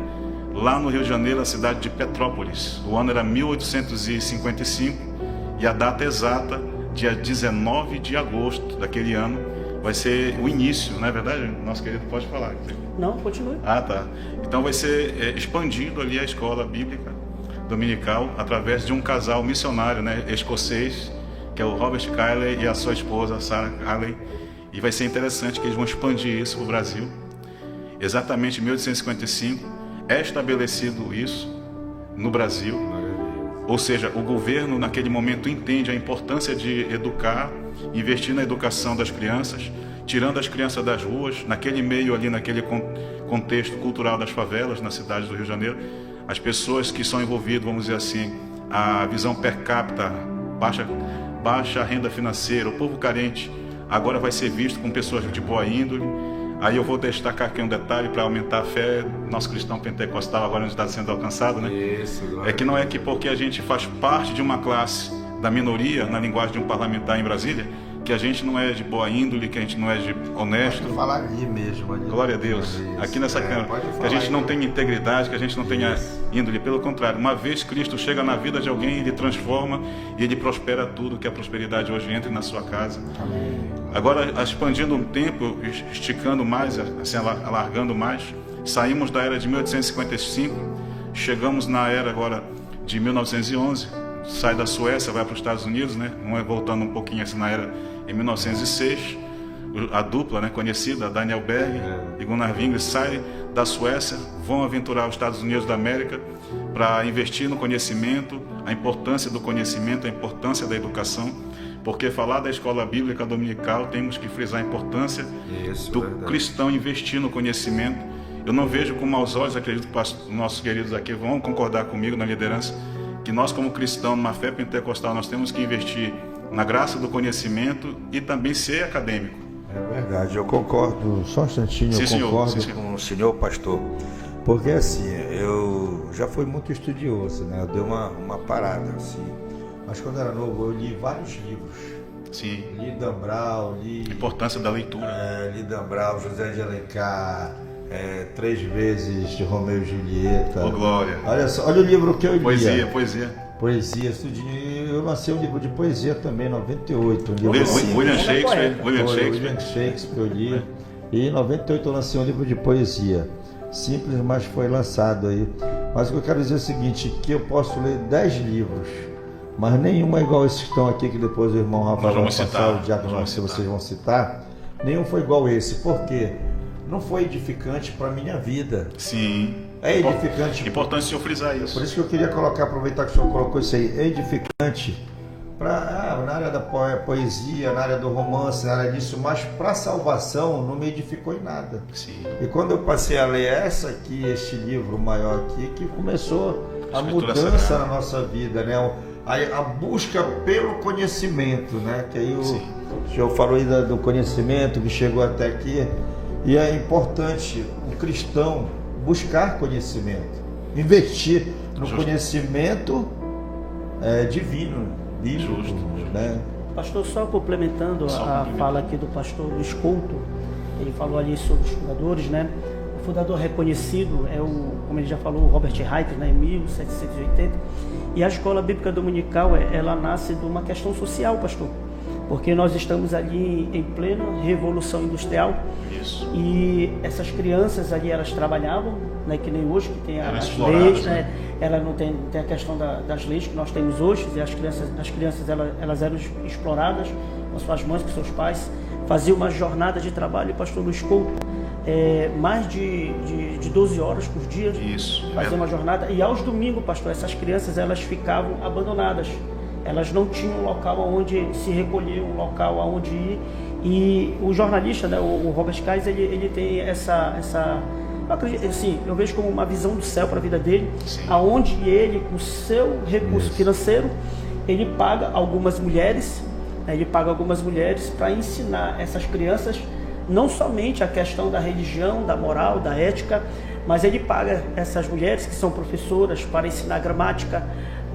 Lá no Rio de Janeiro, a cidade de Petrópolis. O ano era 1855 e a data exata, dia 19 de agosto daquele ano, vai ser o início, não é verdade? Nosso querido pode falar. Não, continue. Ah, tá. Então vai ser expandido ali a escola bíblica dominical através de um casal missionário, né, escocês, que é o Robert Cayley e a sua esposa, Sarah Cayley. E vai ser interessante que eles vão expandir isso para o Brasil. Exatamente em 1855 é estabelecido isso no Brasil. Ou seja, o governo naquele momento entende a importância de educar, investir na educação das crianças, tirando as crianças das ruas, naquele meio ali, naquele contexto cultural das favelas, na cidade do Rio de Janeiro. As pessoas que são envolvidas, vamos dizer assim, a visão per capita, baixa renda financeira, o povo carente, agora vai ser visto com pessoas de boa índole. Aí eu vou destacar aqui um detalhe para aumentar a fé. Nosso cristão pentecostal agora está sendo alcançado, né? Isso, é que não é que porque a gente faz parte de uma classe da minoria, na linguagem de um parlamentar em Brasília, que a gente não é de boa índole, que a gente não é de honesto. Pode falar ali mesmo. Ali. Glória a Deus. Aqui nessa câmara. Que a gente não tenha integridade, que a gente não tenha índole. Pelo contrário, uma vez Cristo chega na vida de alguém, Ele transforma e Ele prospera tudo, que a prosperidade hoje entre na sua casa. Amém. Agora, expandindo um tempo, esticando mais, assim, alargando mais, saímos da era de 1855, chegamos na era agora de 1911, sai da Suécia, vai para os Estados Unidos, né? Voltando um pouquinho assim na era em 1906, a dupla, né, conhecida, Daniel Berg e Gunnar Wingren, saem da Suécia, vão aventurar os Estados Unidos da América para investir no conhecimento, a importância do conhecimento, a importância da educação, porque falar da escola bíblica dominical, temos que frisar a importância do cristão investir no conhecimento. Eu não vejo com maus olhos, acredito que os nossos queridos aqui vão concordar comigo na liderança, que nós como cristãos, numa fé pentecostal, nós temos que investir na graça do conhecimento e também ser acadêmico. É verdade, eu concordo, só um instantinho, concordo com o senhor pastor, porque assim, eu já fui muito estudioso, né? Eu dei uma parada, assim, mas quando era novo eu li vários livros. Sim. Li Dan Brown, li... A importância da leitura. Li Dan Brown, José de Alencar, 3 vezes de Romeu e Julieta. Oh, glória. Olha só, olha o livro que eu li. Poesia, estudinho. Eu lancei um livro de poesia também, em 98. William Shakespeare eu li. E em 98 eu lancei um livro de poesia. Simples, mas foi lançado aí. Mas o que eu quero dizer é o seguinte, que eu posso ler 10 livros, mas nenhum é igual esses que estão aqui, que depois o irmão Rafael vai passar, o Diácono Marcelo, vocês vão citar. Nenhum foi igual esse. Por quê? não foi edificante para a minha vida. Sim. É edificante. Importante o senhor frisar isso. Por isso que eu queria aproveitar que o senhor colocou isso aí, é edificante na área da poesia, na área do romance, na área disso, mas para salvação não me edificou em nada. Sim. E quando eu passei a ler este livro maior aqui, que começou a mudança na nossa vida, né? A busca pelo conhecimento, né? Que aí o senhor falou aí do conhecimento que chegou até aqui, e é importante o cristão buscar conhecimento, investir no conhecimento divino, bíblico, né? Pastor, só complementando a fala aqui do pastor Luiz Couto, ele falou ali sobre os fundadores, né? O fundador reconhecido é como ele já falou, o Robert Reiter, né, em 1780. E a escola bíblica dominical, ela nasce de uma questão social, pastor. Porque nós estamos ali em plena revolução industrial. Isso. E essas crianças ali, elas trabalhavam, né, que nem hoje, que tem as né? leis, né? Ela não tem a questão das leis que nós temos hoje. E as crianças elas eram exploradas com suas mães, com seus pais. Faziam uma jornada de trabalho, pastor Luiz Couto, mais de 12 horas por dia. Isso. Fazer uma jornada. E aos domingos, pastor, essas crianças elas ficavam abandonadas. Elas não tinham um local onde se recolher, um local aonde ir. E o jornalista, né, o Robert Kais, ele tem essa eu acredito, assim, eu vejo como uma visão do céu para a vida dele, aonde ele, com o seu recurso financeiro, ele paga algumas mulheres, né, para ensinar essas crianças não somente a questão da religião, da moral, da ética, mas ele paga essas mulheres que são professoras para ensinar gramática,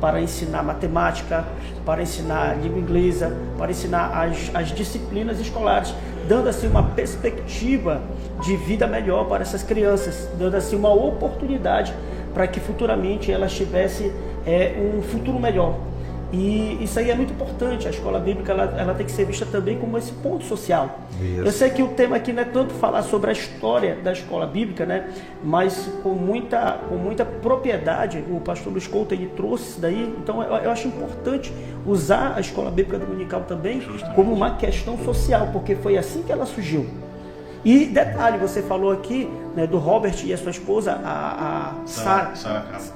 para ensinar matemática, para ensinar língua inglesa, para ensinar as disciplinas escolares, dando assim uma perspectiva de vida melhor para essas crianças, dando assim uma oportunidade para que futuramente elas tivessem um futuro melhor. E isso aí é muito importante. A escola bíblica ela tem que ser vista também como esse ponto social. Isso. Eu sei que o tema aqui não é tanto falar sobre a história da escola bíblica, né? Mas com muita propriedade, o pastor Luiz Couto ele trouxe isso daí. Então eu acho importante usar a escola bíblica dominical também como uma questão social, porque foi assim que ela surgiu. E detalhe, você falou aqui, né, do Robert e a sua esposa, a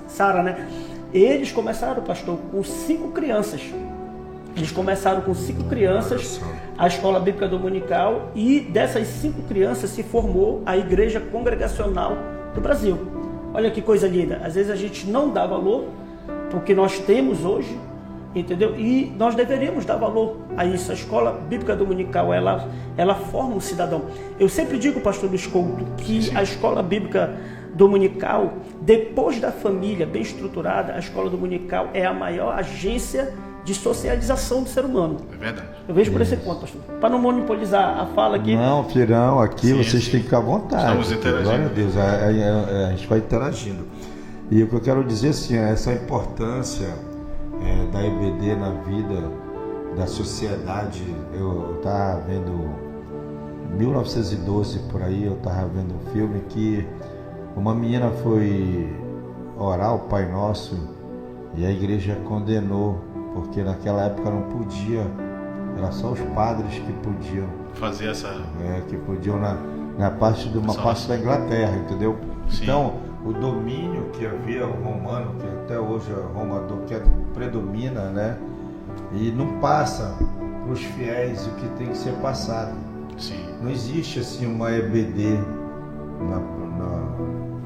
Sara, né? Eles começaram, pastor, com 5 crianças. Eles começaram com 5 crianças, a escola bíblica dominical, e dessas 5 crianças se formou a Igreja Congregacional do Brasil. Olha que coisa linda. Às vezes a gente não dá valor porque nós temos hoje, entendeu? E nós deveríamos dar valor a isso. A escola bíblica dominical, ela forma um cidadão. Eu sempre digo, pastor Luiz Couto, que a escola bíblica dominical, depois da família bem estruturada, a escola dominical é a maior agência de socialização do ser humano. É verdade. Eu vejo por esse ponto, pastor. Para não monopolizar a fala aqui. Não, Firão, aqui vocês têm que ficar à vontade. Estamos interagindo. Glória a Deus, a gente vai interagindo. E o que eu quero dizer assim, essa importância da EBD na vida da sociedade. Eu estava vendo 1912 por aí, eu estava vendo um filme que uma menina foi orar o Pai Nosso e a igreja condenou, porque naquela época não podia, era só os padres que podiam fazer essa... que podiam na parte de uma parte da Inglaterra, entendeu? Sim. Então, o domínio que havia, o romano, que até hoje é Roma que predomina, né? E não passa para os fiéis o que tem que ser passado. Sim. Não existe assim uma EBD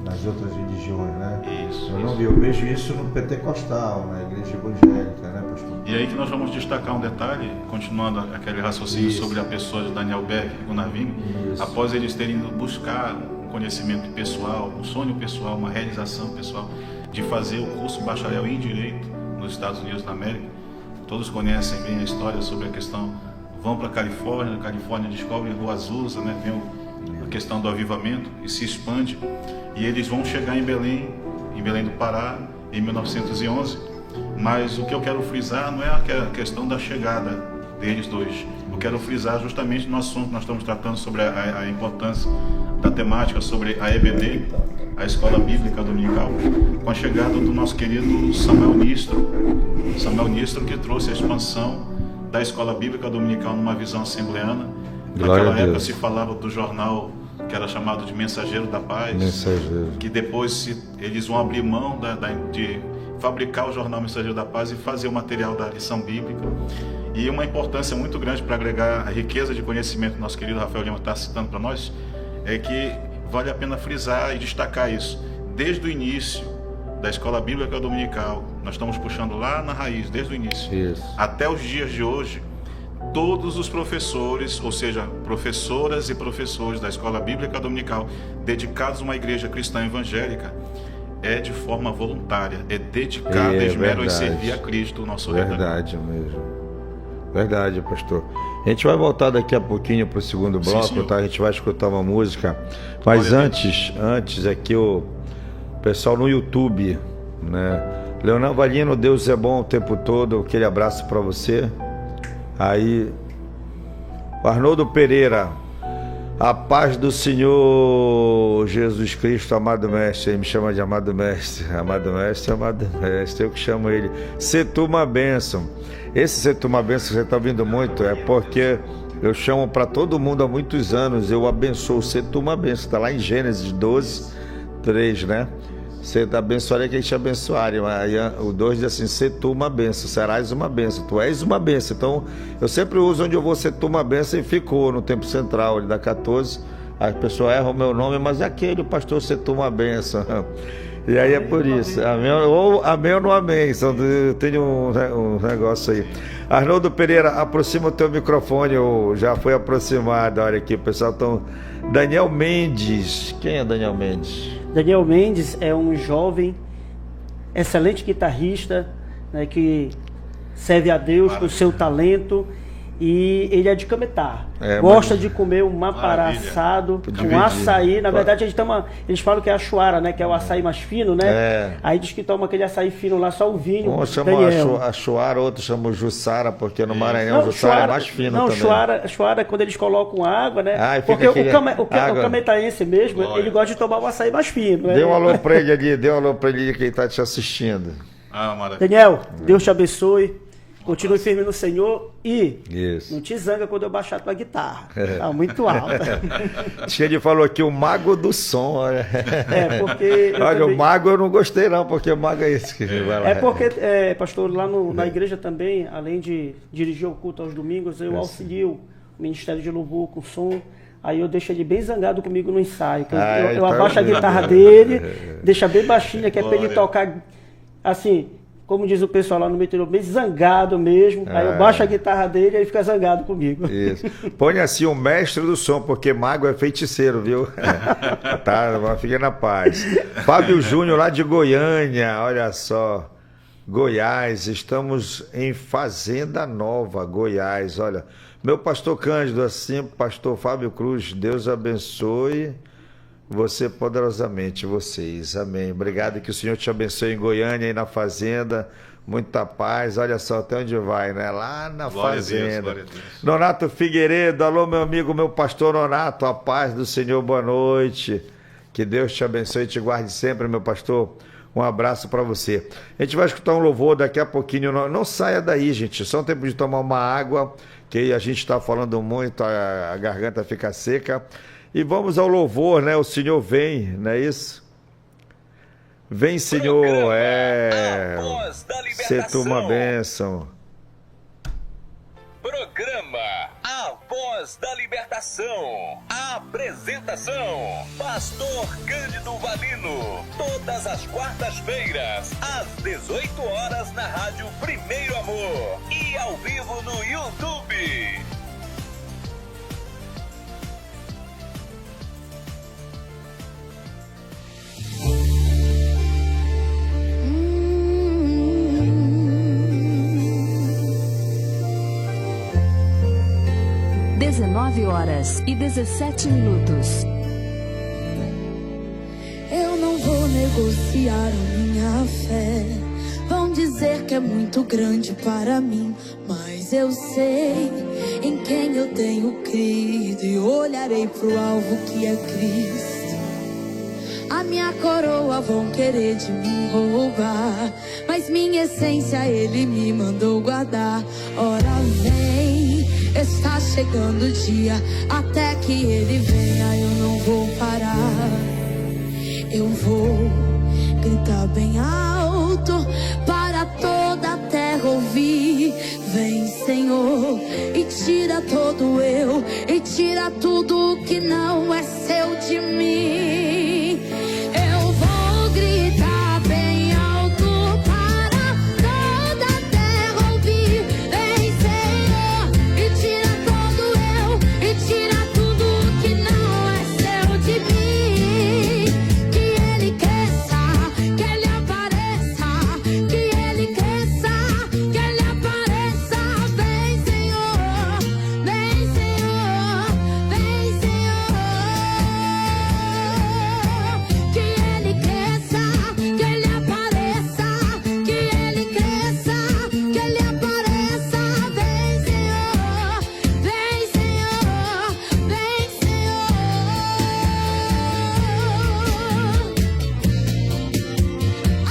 nas outras religiões, né? Isso, eu vejo isso no pentecostal, na igreja evangélica, né, pastor? E aí que nós vamos destacar um detalhe, continuando aquele raciocínio sobre a pessoa de Daniel Beck e Gunnar Wing, após eles terem ido buscar um conhecimento pessoal, um sonho pessoal, uma realização pessoal, de fazer o curso bacharel em Direito nos Estados Unidos da América. Todos conhecem bem a história sobre a questão, vão para a Califórnia, na Califórnia descobrem Rua Azusa, né? Tem a questão do avivamento e se expande, e eles vão chegar em Belém do Pará, em 1911, mas o que eu quero frisar não é a questão da chegada deles dois. Eu quero frisar justamente no assunto que nós estamos tratando sobre a importância da temática sobre a EBD, a Escola Bíblica Dominical, com a chegada do nosso querido Samuel Nistro, que trouxe a expansão da Escola Bíblica Dominical numa visão assembleana. Naquela época se falava do jornal que era chamado de Mensageiro da Paz. Mensageiro. Que depois eles vão abrir mão de fabricar o jornal Mensageiro da Paz e fazer o material da lição bíblica. E uma importância muito grande para agregar a riqueza de conhecimento que nosso querido Rafael Lima está citando para nós, é que vale a pena frisar e destacar isso. Desde o início da Escola Bíblica Dominical, nós estamos puxando lá na raiz, desde o início, até os dias de hoje, todos os professores, ou seja, professoras e professores da Escola Bíblica Dominical, dedicados a uma igreja cristã evangélica, é de forma voluntária, é dedicado e esmero em servir a Cristo, o nosso Redentor. Verdade mesmo. Verdade, pastor. A gente vai voltar daqui a pouquinho para o segundo bloco, tá? A gente vai escutar uma música. Mas antes aqui o pessoal no YouTube, né? Leonel Valino, Deus é bom o tempo todo. Aquele abraço para você. Aí, Arnoldo Pereira, a paz do Senhor Jesus Cristo, amado mestre. Ele me chama de amado mestre. Amado mestre, amado mestre. Eu que chamo ele. Se tu uma bênção. Esse se tu uma bênção que você está ouvindo muito é porque eu chamo para todo mundo há muitos anos. Eu abençoo. Se tu uma bênção. Está lá em Gênesis 12, 3, né? Você abençoaria quem te abençoaria. O 2 diz assim: se tu uma bênção, serás uma bênção, tu és uma bênção. Então eu sempre uso onde eu vou ser tu uma bênção, e ficou no tempo central, ele dá 14. A pessoa erra o meu nome, mas é aquele, o pastor, se tu uma bênção. E aí é por isso, amém, ou amém ou não amém. Eu tenho um negócio aí. Arnoldo Pereira, aproxima o teu microfone, ou já foi aproximado. Olha aqui, o pessoal estão. Daniel Mendes, quem é Daniel Mendes? Daniel Mendes é um jovem, excelente guitarrista, né, que serve a Deus com o seu talento, e ele é de Cametá. Gosta de comer um mapará assado com açaí. Na verdade, eles falam que é a chuara, né, que é o açaí mais fino, né? Aí diz que toma aquele açaí fino lá, só o vinho. Um chama a chuara, outro chama o jussara, porque no Maranhão o jussara é mais fino também. Não, chuara quando eles colocam água, né? Porque o cametaense mesmo, ele gosta de tomar o açaí mais fino. Dê um alô pra ele ali, que ele tá te assistindo. Maravilha. Daniel, Deus te abençoe. Continue firme no Senhor e não te zanga quando eu baixar a tua guitarra. Tá muito alta. Ele falou aqui o mago do som. Olha, porque o mago eu não gostei não, porque o mago é esse que vai lá. Porque, pastor, lá na igreja também, além de dirigir o culto aos domingos, eu auxilio o Ministério de Louvor com som. Aí eu deixo ele bem zangado comigo no ensaio. Eu abaixo a guitarra dele, deixa bem baixinha, que é para ele tocar assim... Como diz o pessoal lá no meteoro, bem zangado mesmo. Aí eu baixo a guitarra dele e ele fica zangado comigo. Isso. Põe assim o mestre do som, porque mago é feiticeiro, viu? Tá, fica na paz. Fábio Júnior, lá de Goiânia, olha só. Goiás, estamos em Fazenda Nova, Goiás. Olha, meu pastor Cândido, assim, pastor Fábio Cruz, Deus abençoe você poderosamente, vocês, amém. Obrigado, que o Senhor te abençoe em Goiânia e na fazenda, muita paz. Olha só até onde vai, né? Lá na fazenda. Glória a Deus. Nonato Figueiredo, alô meu amigo, meu pastor Nonato, a paz do Senhor, boa noite. Que Deus te abençoe e te guarde sempre, meu pastor. Um abraço para você. A gente vai escutar um louvor daqui a pouquinho. Não saia daí, gente. Só um tempo de tomar uma água, que a gente está falando muito, a garganta fica seca. E vamos ao louvor, né? O Senhor vem, não é isso? Vem, Senhor, se tu uma bênção. Programa A Voz da Libertação. Apresentação: Pastor Cândido Valino. Todas as quartas-feiras, às 18 horas, na Rádio Primeiro Amor. E ao vivo no YouTube. horas e 17 minutos. Eu não vou negociar minha fé. Vão dizer que é muito grande para mim, mas eu sei em quem eu tenho crido e olharei pro alvo que é Cristo. A minha coroa vão querer de mim roubar, mas minha essência Ele me mandou guardar. Ora vem, está chegando o dia, até que Ele venha eu não vou vou parar. Eu vou gritar bem alto para toda a terra ouvir. Vem, Senhor, e tira todo eu, e tira tudo que não é seu de mim. Eu vou gritar bem alto para toda a terra ouvir. Vem, Senhor, e tira todo eu, e tira tudo que não é seu de mim. Que Ele cresça, que Ele apareça, que Ele cresça, que Ele apareça. Vem, Senhor, vem, Senhor, vem, Senhor. Que Ele cresça, que Ele apareça, que Ele cresça, que Ele apareça. Vem, Senhor, vem, Senhor, vem, Senhor.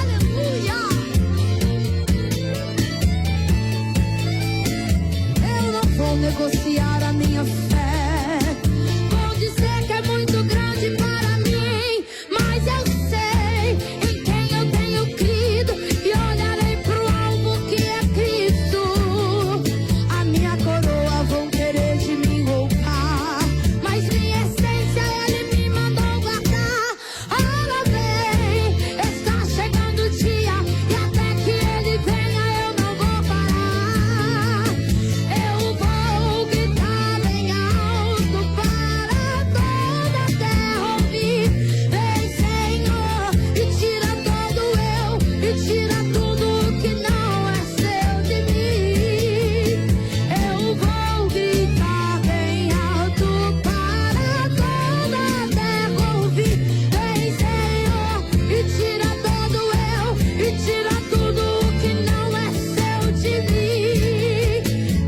Aleluia. Eu não vou negociar a minha fé. Vou dizer que é muito grande para mim, mas eu sei em quem eu tenho crido e olharei pro alvo que é Cristo. A minha coroa vão querer de mim roubar, mas minha essência Ele me mandou guardar. Ora vem, está chegando o dia e até que Ele venha eu não vou parar. Eu vou gritar bem alto para toda a terra ouvir. Vem, Senhor, e tira todo eu, e tira tudo que não é seu de mim. Eu vou gritar bem alto para toda a terra ouvir. Vem, Senhor, e tira todo eu, e tira tudo que não é seu de mim.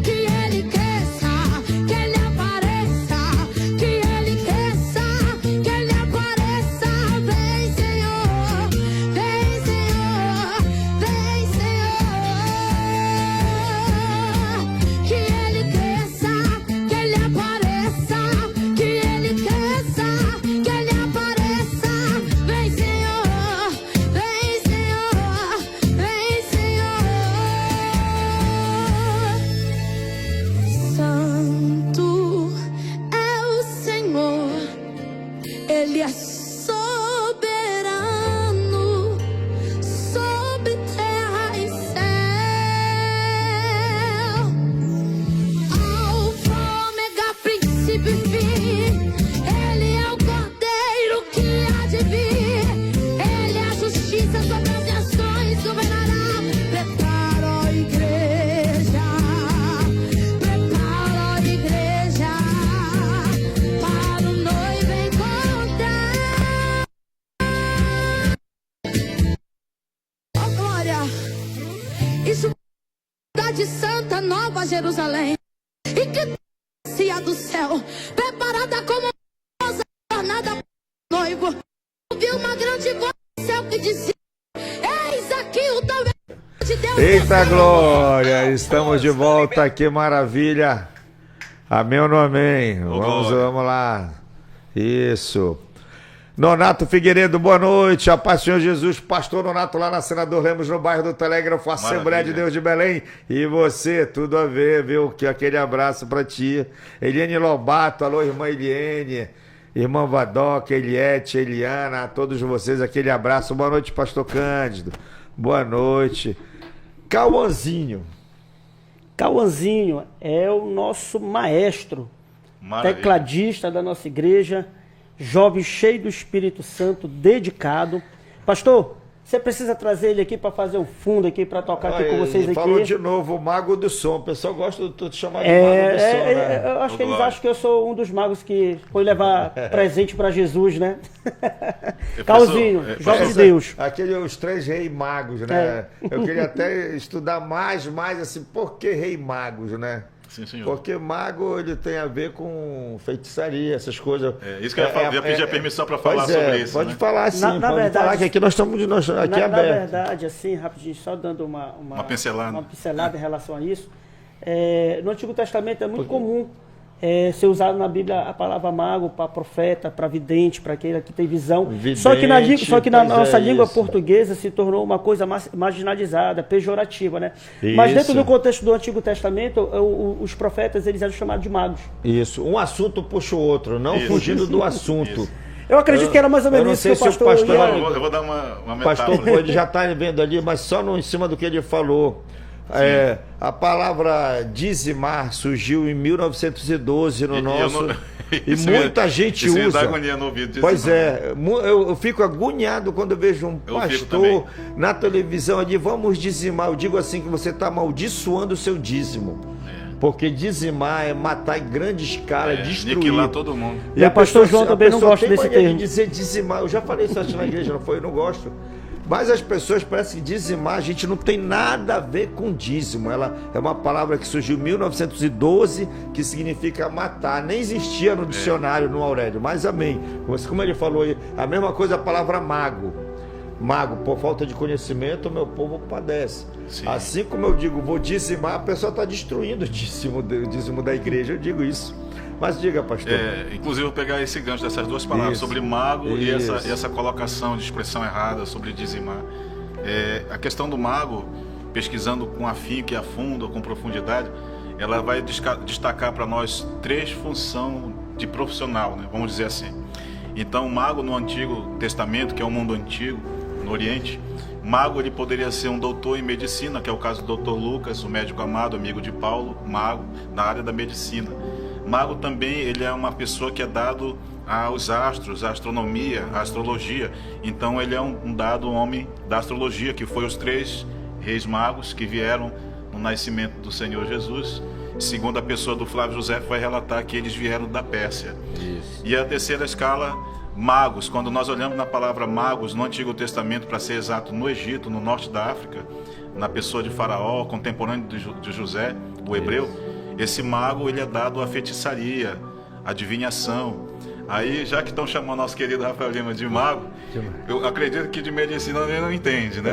Que Ele cresça, que Ele apareça, que Ele cresça, que Ele apareça. Vem, Senhor, vem, Senhor, vem, Senhor. Que Ele cresça, que Ele apareça, que Ele cresça, que Ele apareça. Vem, Senhor, vem, Senhor, vem, Senhor. Santo é o Senhor, Ele é soberano sobre terra e céu. Alfa, ômega, princípio e fim. Ele é o Cordeiro que há de vir. Ele é a justiça sobre as nações, governará. Prepara, ó igreja, prepara, ó igreja, para o noivo encontrar. Ó glória, isso cidade santa, Nova Jerusalém, e que se a do céu, preparada como uma jornada para o noivo. Ouvi uma grande voz do céu que dizia: eis aqui o teu de Deus. Eita glória, estamos de volta, que maravilha. Amém ou não amém? Vamos lá. Isso. Nonato Figueiredo, boa noite. A paz do Senhor Jesus, pastor Nonato lá na Senador Lemos, no bairro do Telégrafo, Assembleia de Deus de Belém. E você, tudo a ver, viu? Que aquele abraço pra ti. Eliane Lobato, alô irmã Eliane, irmã Vadoca, Eliette, Eliana, a todos vocês, aquele abraço. Boa noite, pastor Cândido. Boa noite. Cauãzinho. Cauãzinho é o nosso maestro, tecladista da nossa igreja, jovem cheio do Espírito Santo, dedicado. Pastor, você precisa trazer ele aqui para fazer um fundo aqui, para tocar aqui com vocês aqui. Falou de novo, o mago do som. O pessoal gosta de chamar de mago do som, né? Eu acho que eles acham que eu sou um dos magos que foi levar presente para Jesus, né? Cauzinho, jovem de Deus. Os 3 reis magos, né? Eu queria até estudar mais assim, por que rei magos, né? Sim, senhor. Porque mago, ele tem a ver com feitiçaria, essas coisas. Isso que eu ia pedir a permissão para falar sobre isso. Pode né? falar sim, na verdade, falar que aqui nós estamos aqui aberto. Na verdade, assim, rapidinho, só dando uma pincelada. Uma pincelada em relação a isso. No Antigo Testamento é muito comum ser usado na Bíblia a palavra mago para profeta, para vidente, para aquele que tem visão. Só que na nossa língua portuguesa se tornou uma coisa marginalizada, pejorativa, né? Mas dentro do contexto do Antigo Testamento, os profetas eles eram chamados de magos. Isso, um assunto puxa o outro, não fugindo do assunto. Eu acredito que era mais ou menos isso que o pastor... Eu vou dar uma metáfora. Pastor, ele já está vendo ali, mas só em cima do que ele falou. A palavra dizimar surgiu em 1912 no nosso... E muita gente usa. Isso dá agonia no ouvido. Pois é, eu fico agoniado quando eu vejo um pastor na televisão ali, vamos dizimar. Eu digo assim que você está amaldiçoando o seu dízimo. Porque dizimar é matar em grande escala, destruir. Aniquilar todo mundo. E o pastor João também não gosta desse termo. De dizer dizimar. Eu já falei isso na igreja, não foi? Eu não gosto. Mas as pessoas parecem que dizimar, a gente não tem nada a ver com dízimo. Ela é uma palavra que surgiu em 1912, que significa matar. Nem existia no dicionário, no Aurélio, mas amém. Como ele falou aí, a mesma coisa a palavra mago. Mago, por falta de conhecimento, o meu povo padece. Sim. Assim como eu digo, vou dizimar, a pessoa está destruindo o dízimo da igreja, eu digo isso. Mas diga, pastor. Inclusive, eu vou pegar esse gancho dessas duas palavras, sobre mago e essa colocação de expressão errada sobre dizimar. A questão do mago, pesquisando com afinco e a fundo, com profundidade, ela vai destacar para nós 3 funções de profissional, né? Vamos dizer assim. Então, o mago no Antigo Testamento, que é o mundo antigo, no Oriente, mago ele poderia ser um doutor em medicina, que é o caso do Dr. Lucas, o médico amado, amigo de Paulo, mago na área da medicina. Mago também ele é uma pessoa que é dado aos astros, à astronomia, à astrologia. Então ele é um dado homem da astrologia, que foi os 3 reis magos que vieram no nascimento do Senhor Jesus. Segundo a pessoa do Flávio José, vai relatar que eles vieram da Pérsia. Isso. E a terceira escala, magos. Quando nós olhamos na palavra magos no Antigo Testamento, para ser exato, no Egito, no norte da África, na pessoa de Faraó, contemporâneo de José, o hebreu, esse mago ele é dado à feitiçaria, adivinhação. Aí, já que estão chamando nosso querido Rafael Lima de mago, eu acredito que de medicina ele não entende, né?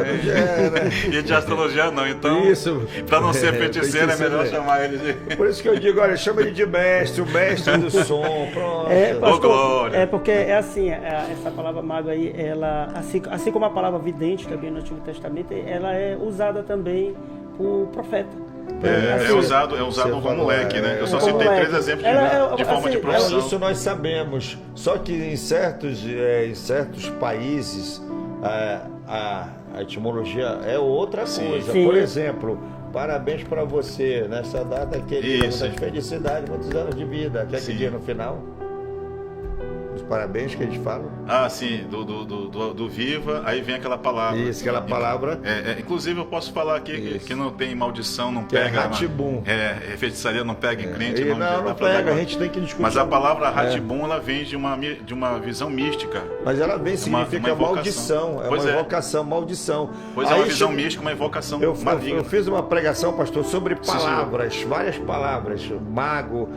E de astrologia não. Então, para não ser feiticeiro, é melhor chamar ele de... Por isso que eu digo, olha, chama ele de mestre, o mestre do som, pronto. Pastor, porque é assim, essa palavra mago aí, ela, assim como a palavra vidente também no Antigo Testamento, ela é usada também por profeta. É usado como leque, né? Eu só citei 3 exemplos de forma de profissão. Isso nós sabemos. Só que em certos países a etimologia é outra coisa. Sim. Por exemplo, parabéns para você nessa data querida, muita felicidade, muitos anos de vida. Quer que diga no final? Os parabéns que eles falam. Sim, do Viva, aí vem aquela palavra. Isso, aquela palavra. Inclusive eu posso falar aqui que não tem maldição, não pega. Ratibum. Feitiçaria não pega em crente. Não pega, a gente tem que discutir. Mas a palavra Ratibum, ela vem de uma visão mística. Mas ela vem, significa maldição. É uma invocação, maldição. Pois é uma visão mística, uma invocação maligna. Eu fiz uma pregação, pastor, sobre palavras, várias palavras. Mago,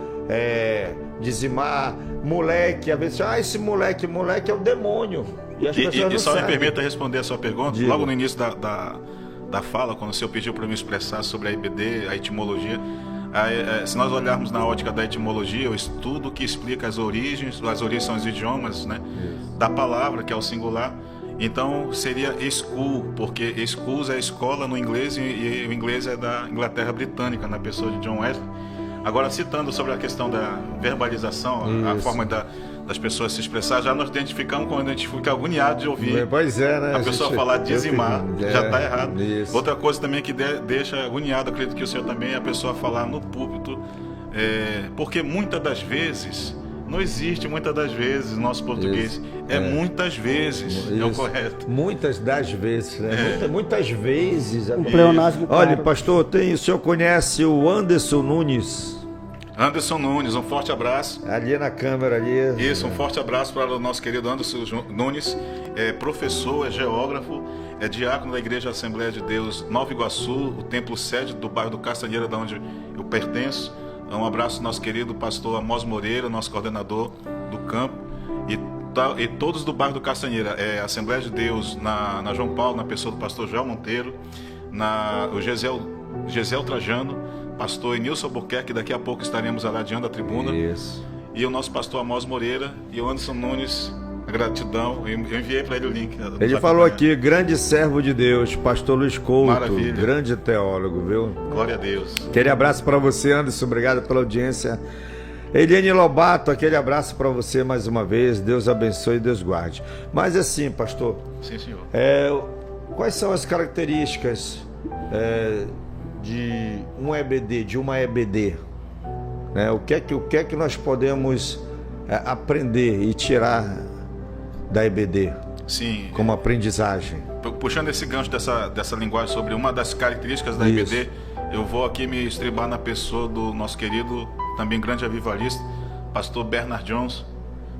dizimar, moleque, às vezes, esse moleque é o demônio. E só me permita responder a sua pergunta. Diga. Logo no início da fala, quando o senhor pediu para me expressar sobre a IBD, a etimologia, se nós olharmos na ótica da etimologia, o estudo que explica as origens são os idiomas, né, da palavra, que é o singular. Então seria school, porque schools é escola no inglês e o inglês é da Inglaterra Britânica, na pessoa de John Wesley. Agora, citando sobre a questão da verbalização, a forma das pessoas se expressar, já nos identificamos quando a gente fica agoniado de ouvir né? A pessoa falar dizimar, já está errado. Isso. Outra coisa também que deixa agoniado, acredito que o senhor também, é a pessoa falar no púlpito, porque muitas das vezes, não existe muitas das vezes no nosso português, muitas vezes, é o correto. Muitas das vezes, né? Muitas vezes. Um pleonasmo. Olha, pastor, o senhor conhece o Anderson Nunes? Anderson Nunes, um forte abraço. Ali na câmera, ali. Isso, um forte abraço para o nosso querido Anderson Nunes, professor, geógrafo, diácono da Igreja Assembleia de Deus Nova Iguaçu, o templo sede do bairro do Castanheira, de onde eu pertenço. Um abraço ao nosso querido pastor Amós Moreira, nosso coordenador do campo, e todos do bairro do Castanheira, Assembleia de Deus na João Paulo, na pessoa do pastor Joel Monteiro, o Gesiel Trajano, pastor Enilson Albuquerque, daqui a pouco estaremos aladeando a tribuna. Isso. E o nosso pastor Amós Moreira e o Anderson Nunes, gratidão, eu enviei para ele o link. Ele falou aqui, grande servo de Deus, pastor Luiz Couto, Maravilha. grande teólogo, viu? Glória a Deus. Aquele abraço para você, Anderson, obrigado pela audiência. Eliane Lobato, aquele abraço para você mais uma vez, Deus abençoe e Deus guarde. Mas assim, pastor, Sim, senhor. quais são as características de um EBD, de uma EBD? O que é que nós podemos aprender e tirar da EBD? Sim. Como aprendizagem. Puxando esse gancho dessa linguagem sobre uma das características da Isso. EBD, eu vou aqui me estribar na pessoa do nosso querido, também grande avivalista, pastor Bernard Johnson.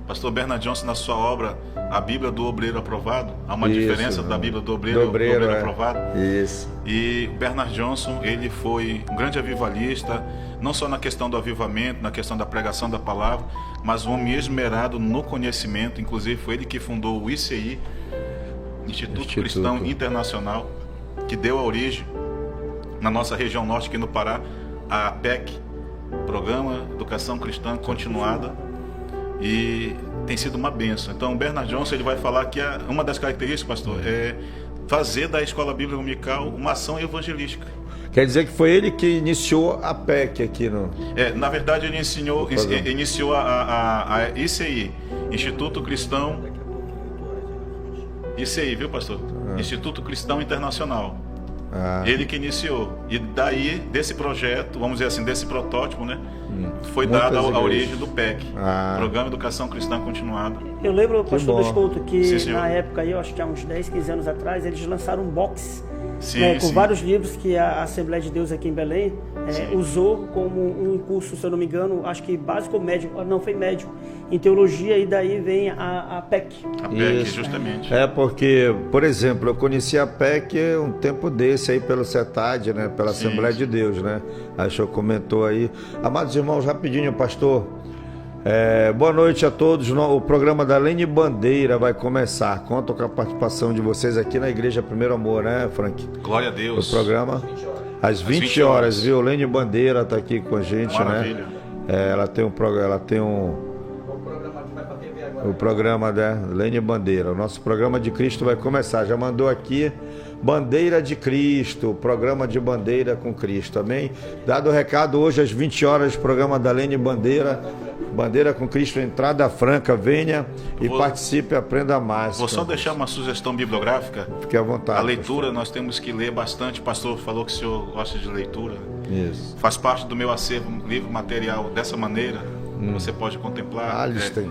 Pastor Bernard Johnson, na sua obra A Bíblia do Obreiro Aprovado, há uma diferença da Bíblia do Obreiro Aprovado. Isso. E Bernard Johnson, ele foi um grande avivalista, não só na questão do avivamento, na questão da pregação da palavra, mas um homem esmerado no conhecimento. Inclusive foi ele que fundou o ICI, Instituto Cristão Internacional, que deu a origem na nossa região norte, aqui no Pará, a PEC, Programa Educação Cristã Continuada, e tem sido uma bênção. Então, o Bernard Johnson, ele vai falar que uma das características, pastor, é fazer da Escola Bíblica Dominical uma ação evangelística. Quer dizer que foi ele que iniciou a PEC aqui no... Na verdade, ele iniciou a ICI, Instituto Cristão... ICI, viu, pastor? Instituto Cristão Internacional. Ele que iniciou. E daí, desse projeto, vamos dizer assim, desse protótipo, né? Foi dada a origem do PEC, Programa Educação Cristã Continuada. Eu lembro, pastor Luiz Couto, que Sim, na época, eu acho que há uns 10, 15 anos atrás, eles lançaram um box com sim. vários livros que a Assembleia de Deus aqui em Belém usou como um curso, se eu não me engano, acho que básico ou médio, não, foi médio, em teologia, e daí vem a PEC. A PEC, justamente. Porque, por exemplo, eu conheci a PEC um tempo desse aí pelo CETAD, né? Pela Assembleia de Deus, né? Acho que o senhor comentou aí. Amados irmãos, rapidinho, pastor. Boa noite a todos. O programa da Lene Bandeira vai começar. Conto com a participação de vocês aqui na Igreja Primeiro Amor, né, Frank? Glória a Deus. O programa às 20 horas, viu? Lene Bandeira está aqui com a gente. Maravilha. Né? Ela tem o programa da Lene Bandeira. O nosso programa de Cristo vai começar. Já mandou aqui Bandeira de Cristo, programa de bandeira com Cristo, amém? Dado o recado, hoje às 20 horas, programa da Lene Bandeira, Bandeira com Cristo, entrada franca, venha e participe, aprenda mais. Vou só deixar uma sugestão bibliográfica. Fique à vontade. A leitura, pastor, nós temos que ler bastante. O pastor falou que o senhor gosta de leitura. Isso. Faz parte do meu acervo, livro material dessa maneira, você pode contemplar. Alistair.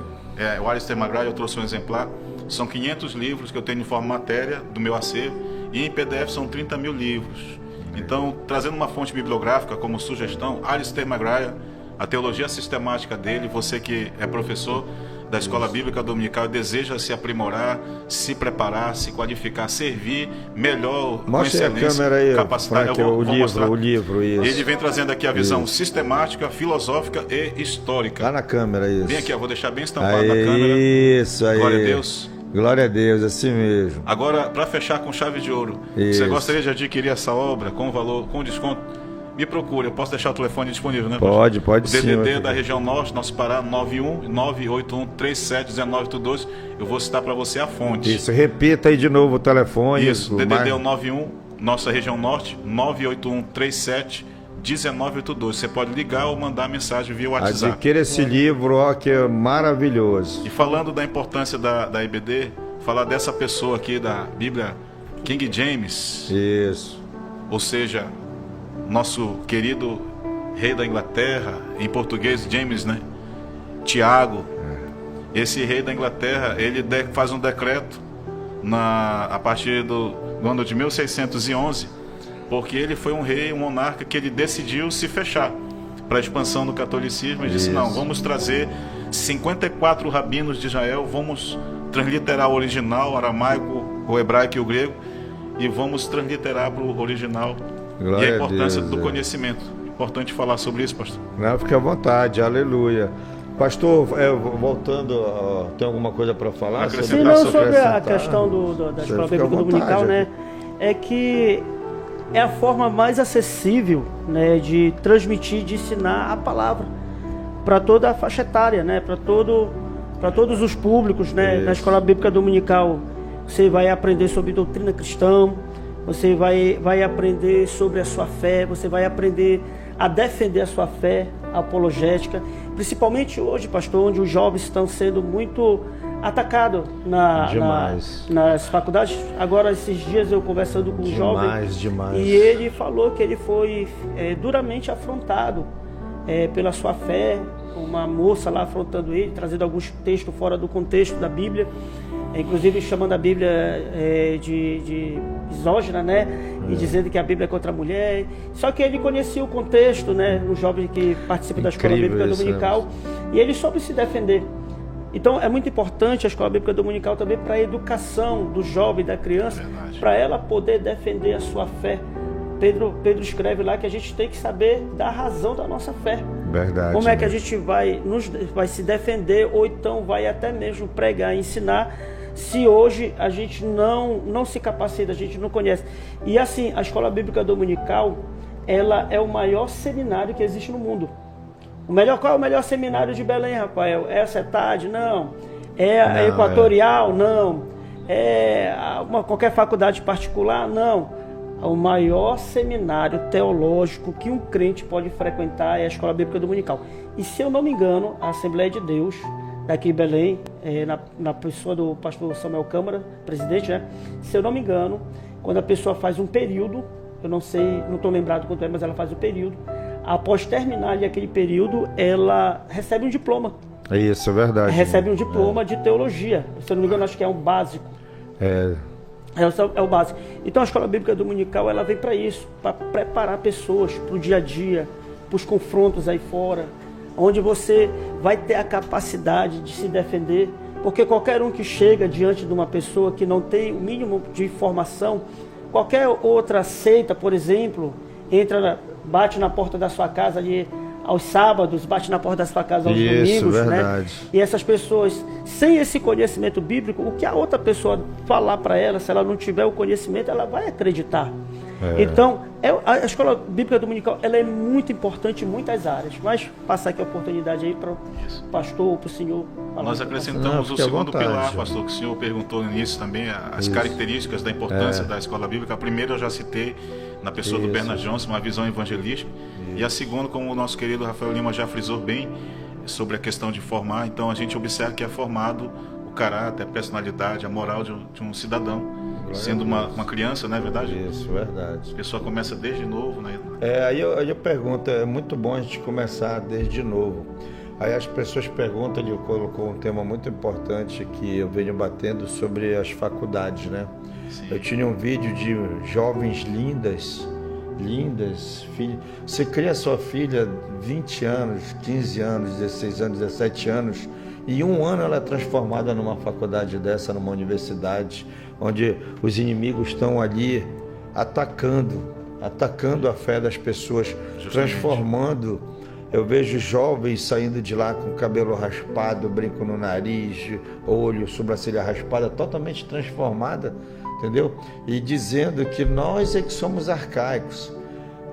O Alistair McGrath, eu trouxe um exemplar. São 500 livros que eu tenho em forma matéria do meu acervo, e em PDF são 30 mil livros. Então, trazendo uma fonte bibliográfica como sugestão, Alistair McGrath, a teologia sistemática dele, você que é professor da Escola Bíblica Dominical e deseja se aprimorar, se preparar, se qualificar, servir melhor, com excelência, capacitar. Frank, o livro, isso. Ele vem trazendo aqui a visão sistemática, filosófica e histórica. Lá na câmera, isso. Vem aqui, eu vou deixar bem estampado na câmera. Isso aí. Glória a Deus. Glória a Deus, assim mesmo. Agora, para fechar com chave de ouro, isso. Você gostaria de adquirir essa obra com valor, com desconto? Me procure, eu posso deixar o telefone disponível, né? Pode o sim. O DDD da região norte, nosso Pará, 91-981-371982. Eu vou citar para você a fonte. Isso, repita aí de novo o telefone. Isso, DDD é o 91, nossa região norte, 981-371982. Você pode ligar ou mandar mensagem via WhatsApp. Adquira esse livro, ó, que é maravilhoso. E falando da importância da EBD, falar dessa pessoa aqui da Bíblia, King James. Isso. Ou seja, nosso querido rei da Inglaterra, em português, James, né? Tiago. Esse rei da Inglaterra, ele faz um decreto a partir do ano de 1611, porque ele foi um rei, um monarca, que ele decidiu se fechar para a expansão do catolicismo e disse, não, vamos trazer 54 rabinos de Israel, vamos transliterar o original, o aramaico, o hebraico e o grego, e vamos transliterar para o original. Glória e a importância do conhecimento. Importante falar sobre isso, pastor. Não, fique à vontade, aleluia. Pastor, voltando, tem alguma coisa para falar? Sim, não, sobre a questão da Escola Bíblica Dominical, né? É que é a forma mais acessível, né, de transmitir, de ensinar a palavra para toda a faixa etária, né, para todos os públicos, né. Na Escola Bíblica Dominical você vai aprender sobre doutrina cristã, você vai aprender sobre a sua fé, você vai aprender a defender a sua fé, a apologética, principalmente hoje, pastor, onde os jovens estão sendo muito atacados nas faculdades. Agora, esses dias eu conversando com um jovem, e ele falou que ele foi duramente afrontado pela sua fé, uma moça lá afrontando ele, trazendo alguns textos fora do contexto da Bíblia, inclusive chamando a Bíblia de misógina, né? E dizendo que a Bíblia é contra a mulher. Só que ele conhecia o contexto, né? Um jovem que participa da Escola Bíblica Dominical, e ele soube se defender. Então é muito importante a Escola Bíblica Dominical também para a educação do jovem, da criança, para ela poder defender a sua fé. Pedro escreve lá que a gente tem que saber da razão da nossa fé. Verdade. Como é que a gente vai se defender, ou então vai até mesmo pregar, ensinar, se hoje a gente não se capacita, a gente não conhece. E assim, a Escola Bíblica Dominical, ela é o maior seminário que existe no mundo. Qual é o melhor seminário de Belém, Rafael? É a CETAD? Não. É a Equatorial? Não. É qualquer faculdade particular? Não. O maior seminário teológico que um crente pode frequentar é a Escola Bíblica Dominical. E se eu não me engano, a Assembleia de Deus, daqui em Belém, na pessoa do pastor Samuel Câmara, presidente, né? Se eu não me engano, quando a pessoa faz um período, eu não sei, não estou lembrado quanto é, mas ela faz o período, após terminar ali aquele período, ela recebe um diploma. Isso, é verdade. Recebe um diploma de teologia. Se eu não me engano, acho que é um básico. É o básico. Então a Escola Bíblica Dominical, ela vem para isso, para preparar pessoas para o dia a dia, para os confrontos aí fora, onde você vai ter a capacidade de se defender, porque qualquer um que chega diante de uma pessoa que não tem o mínimo de informação, qualquer outra seita, por exemplo, bate na porta da sua casa ali aos sábados, bate na porta da sua casa aos domingos, verdade, né? E essas pessoas, sem esse conhecimento bíblico, o que a outra pessoa falar para ela, se ela não tiver o conhecimento, ela vai acreditar. Então, a Escola Bíblica Dominical, ela é muito importante em muitas áreas. Mas passar aqui a oportunidade aí para o pastor, para o senhor. Nós acrescentamos o segundo pilar, pastor, que o senhor perguntou no início também, as características da importância da Escola Bíblica. A primeira eu já citei, na pessoa do Bernard Johnson, uma visão evangelística. E a segunda, como o nosso querido Rafael Lima já frisou bem, sobre a questão de formar. Então a gente observa que é formado o caráter, a personalidade, a moral de um cidadão, sendo uma criança, não é verdade? Isso, verdade. A pessoa começa desde novo, né? Aí eu pergunto, é muito bom a gente começar desde novo. Aí as pessoas perguntam, ele colocou um tema muito importante que eu venho batendo sobre as faculdades, né? Sim. Eu tinha um vídeo de jovens lindas, filhas. Você cria sua filha 20 anos, 15 anos, 16 anos, 17 anos, e um ano ela é transformada numa faculdade dessa, numa universidade, onde os inimigos estão ali atacando a fé das pessoas, justamente, transformando. Eu vejo jovens saindo de lá com cabelo raspado, brinco no nariz, olho, sobrancelha raspada, totalmente transformada, entendeu? E dizendo que nós é que somos arcaicos,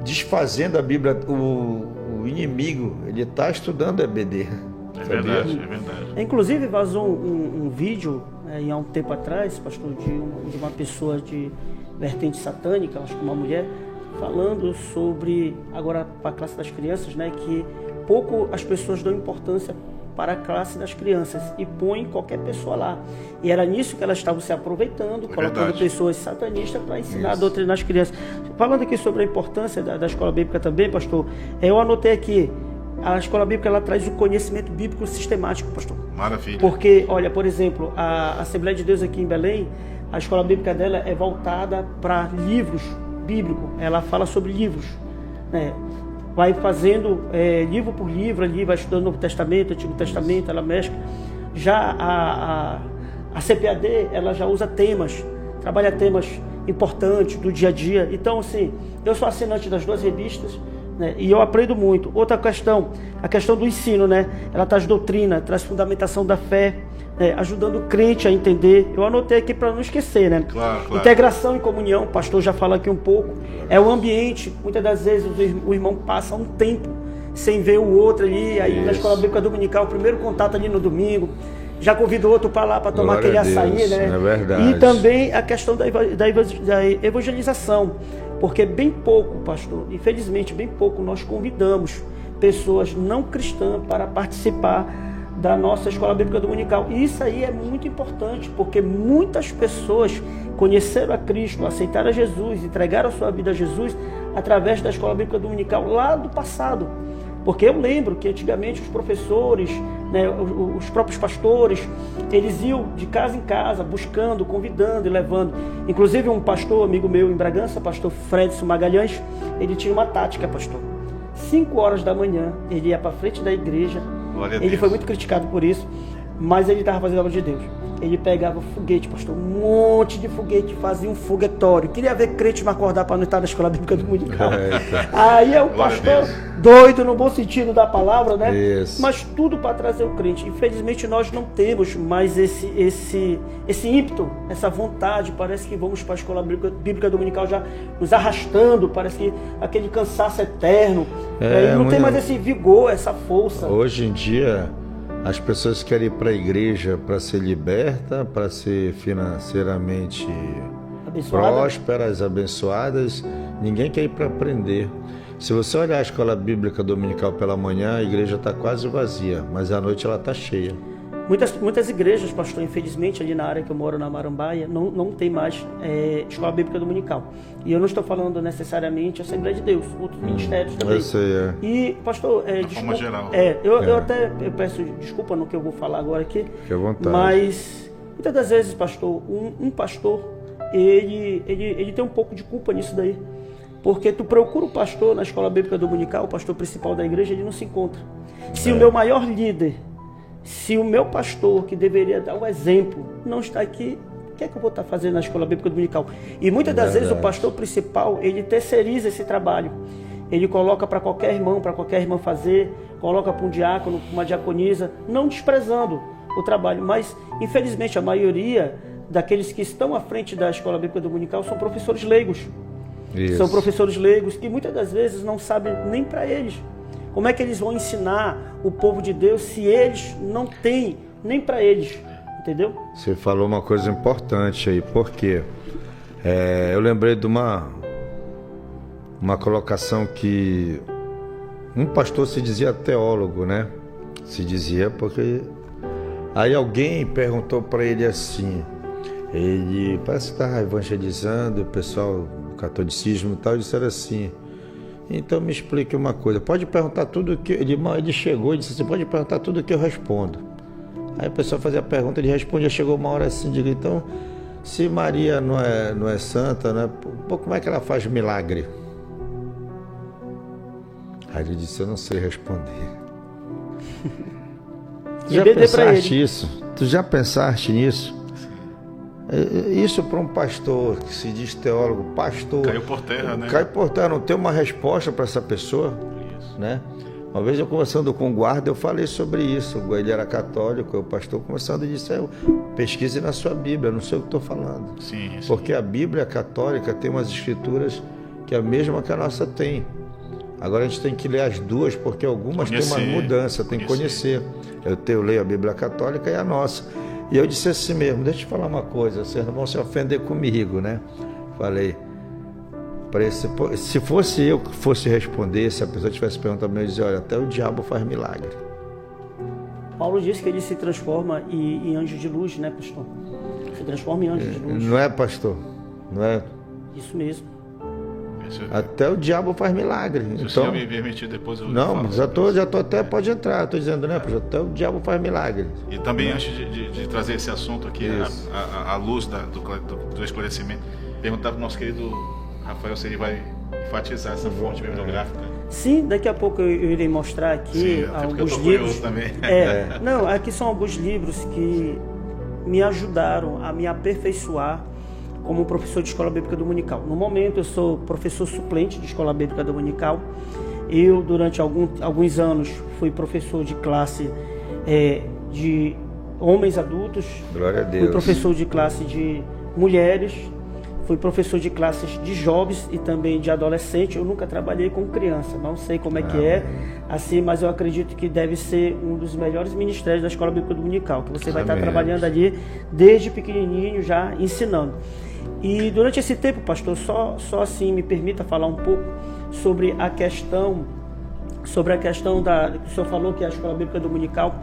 desfazendo a Bíblia. O inimigo, ele está estudando EBD. É verdade, é verdade. Inclusive vazou um vídeo há um tempo atrás, pastor, de uma pessoa de vertente satânica, acho que uma mulher, falando sobre, agora para a classe das crianças, né, que pouco as pessoas dão importância para a classe das crianças e põem qualquer pessoa lá. E era nisso que elas estavam se aproveitando, colocando pessoas satanistas para ensinar a doutrina às crianças. Falando aqui sobre a importância da Escola Bíblica também, pastor, eu anotei aqui, a Escola Bíblica, ela traz o conhecimento bíblico sistemático, pastor. Maravilha. Porque, olha, por exemplo, a Assembleia de Deus aqui em Belém, a Escola Bíblica dela é voltada para livros bíblicos. Ela fala sobre livros, né? Vai fazendo livro por livro ali, vai estudando o Novo Testamento, Antigo Testamento, ela mexe. Já a CPAD, ela já usa temas, trabalha temas importantes do dia a dia. Então, assim, eu sou assinante das duas revistas, né, e eu aprendo muito. Outra questão, a questão do ensino, né? Ela traz doutrina, traz fundamentação da fé, ajudando o crente a entender. Eu anotei aqui para não esquecer, né? Claro. Integração e comunhão, o pastor já fala aqui um pouco. É o ambiente, muitas das vezes o irmão passa um tempo sem ver o outro ali, aí na escola bíblica dominical, o primeiro contato ali no domingo, já convida o outro para lá para tomar aquele açaí, né? É verdade. E também a questão da evangelização, porque bem pouco, pastor, infelizmente bem pouco nós convidamos pessoas não cristãs para participar da nossa escola bíblica dominical. E isso aí é muito importante, porque muitas pessoas conheceram a Cristo, aceitaram a Jesus, entregaram a sua vida a Jesus através da escola bíblica dominical lá do passado. Porque eu lembro que antigamente os professores, né, os próprios pastores, eles iam de casa em casa, buscando, convidando e levando. Inclusive um pastor, amigo meu em Bragança, pastor Fredson Magalhães, ele tinha uma tática, pastor. 5 horas da manhã, ele ia para frente da igreja. Ele foi muito criticado por isso, mas ele estava fazendo a obra de Deus. Ele pegava foguete, pastor, um monte de foguete, fazia um foguetório. Queria ver crente me acordar para não estar na escola bíblica dominical. Aí é o pastor doido no bom sentido da palavra, né? Isso. Mas tudo para trazer o crente. Infelizmente nós não temos mais esse ímpeto, essa vontade. Parece que vamos para a escola bíblica dominical já nos arrastando. Parece que aquele cansaço eterno. Não tem mais esse vigor, essa força. Hoje em dia as pessoas querem ir para a igreja para ser liberta, para ser financeiramente prósperas, abençoadas. Ninguém quer ir para aprender. Se você olhar a escola bíblica dominical pela manhã, a igreja está quase vazia, mas à noite ela está cheia. Muitas igrejas, pastor, infelizmente, ali na área que eu moro, na Marambaia, não tem mais escola bíblica dominical. E eu não estou falando necessariamente Assembleia de Deus, outros ministérios também. Eu sei, E, pastor, de forma geral. Eu peço desculpa no que eu vou falar agora aqui. Fique à vontade. Mas, muitas das vezes, pastor, um pastor, ele tem um pouco de culpa nisso daí. Porque tu procura o pastor na escola bíblica dominical, o pastor principal da igreja, ele não se encontra. Se o meu maior líder, se o meu pastor, que deveria dar um exemplo, não está aqui, o que é que eu vou estar fazendo na escola bíblica dominical? E muitas das vezes o pastor principal, ele terceiriza esse trabalho. Ele coloca para qualquer irmão, para qualquer irmã fazer, coloca para um diácono, para uma diaconisa, não desprezando o trabalho. Mas, infelizmente, a maioria daqueles que estão à frente da escola bíblica dominical são professores leigos. Isso. São professores leigos que muitas das vezes não sabem nem para eles. Como é que eles vão ensinar o povo de Deus se eles não têm nem para eles? Entendeu? Você falou uma coisa importante aí, porque eu lembrei de uma colocação que um pastor se dizia teólogo, né? Se dizia porque aí alguém perguntou para ele assim, ele parece que estava evangelizando o pessoal do catolicismo e tal, e disseram assim: então me explique uma coisa, pode perguntar tudo que... Ele chegou e disse assim, pode perguntar tudo que eu respondo. Aí o pessoal fazia a pergunta, ele respondia, chegou uma hora assim, digo, então, se Maria não é santa, né, como é que ela faz milagre? Aí ele disse, eu não sei responder. Tu já pensaste isso? Tu já pensaste nisso? Isso para um pastor que se diz teólogo, pastor... Caiu por terra, né? Caiu por terra, não tem uma resposta para essa pessoa, né? Uma vez eu conversando com o guarda, eu falei sobre isso. Ele era católico, o pastor conversando e disse, pesquise na sua Bíblia, não sei o que estou falando. Sim. Porque a Bíblia católica tem umas escrituras que é a mesma que a nossa tem. Agora a gente tem que ler as duas, porque algumas têm uma mudança, tem que conhecer. Eu leio a Bíblia católica e a nossa. E eu disse assim mesmo, deixa eu te falar uma coisa, vocês não vão se ofender comigo, né? Falei, se fosse eu que fosse responder, se a pessoa tivesse perguntado para mim, eu dizia, olha, até o diabo faz milagre. Paulo disse que ele se transforma em anjo de luz, né, pastor? Se transforma em anjo de luz. Não é, pastor? Não é? Isso mesmo. Até o diabo faz milagre. Se então, o senhor me permitir, depois eu não, falo. já tô até, pode entrar, estou dizendo, né, pastor? Até o diabo faz milagre. E também, antes de trazer esse assunto aqui, à luz do esclarecimento, perguntar para o nosso querido Rafael se ele vai enfatizar essa fonte bibliográfica. Sim, daqui a pouco eu irei mostrar aqui alguns livros. Também. Não, aqui são alguns livros que me ajudaram a me aperfeiçoar como professor de escola bíblica dominical. No momento eu sou professor suplente de escola bíblica dominical. Eu durante alguns anos fui professor de classe de homens adultos. Glória a Deus. Fui professor de classe de mulheres, fui professor de classes de jovens e também de adolescente. Eu nunca trabalhei com criança, não sei como é que é, assim, mas eu acredito que deve ser um dos melhores ministérios da Escola Bíblica Dominical, que você vai estar trabalhando ali desde pequenininho, já ensinando. E durante esse tempo, pastor, só assim me permita falar um pouco sobre a questão da, que o senhor falou que a Escola Bíblica Dominical,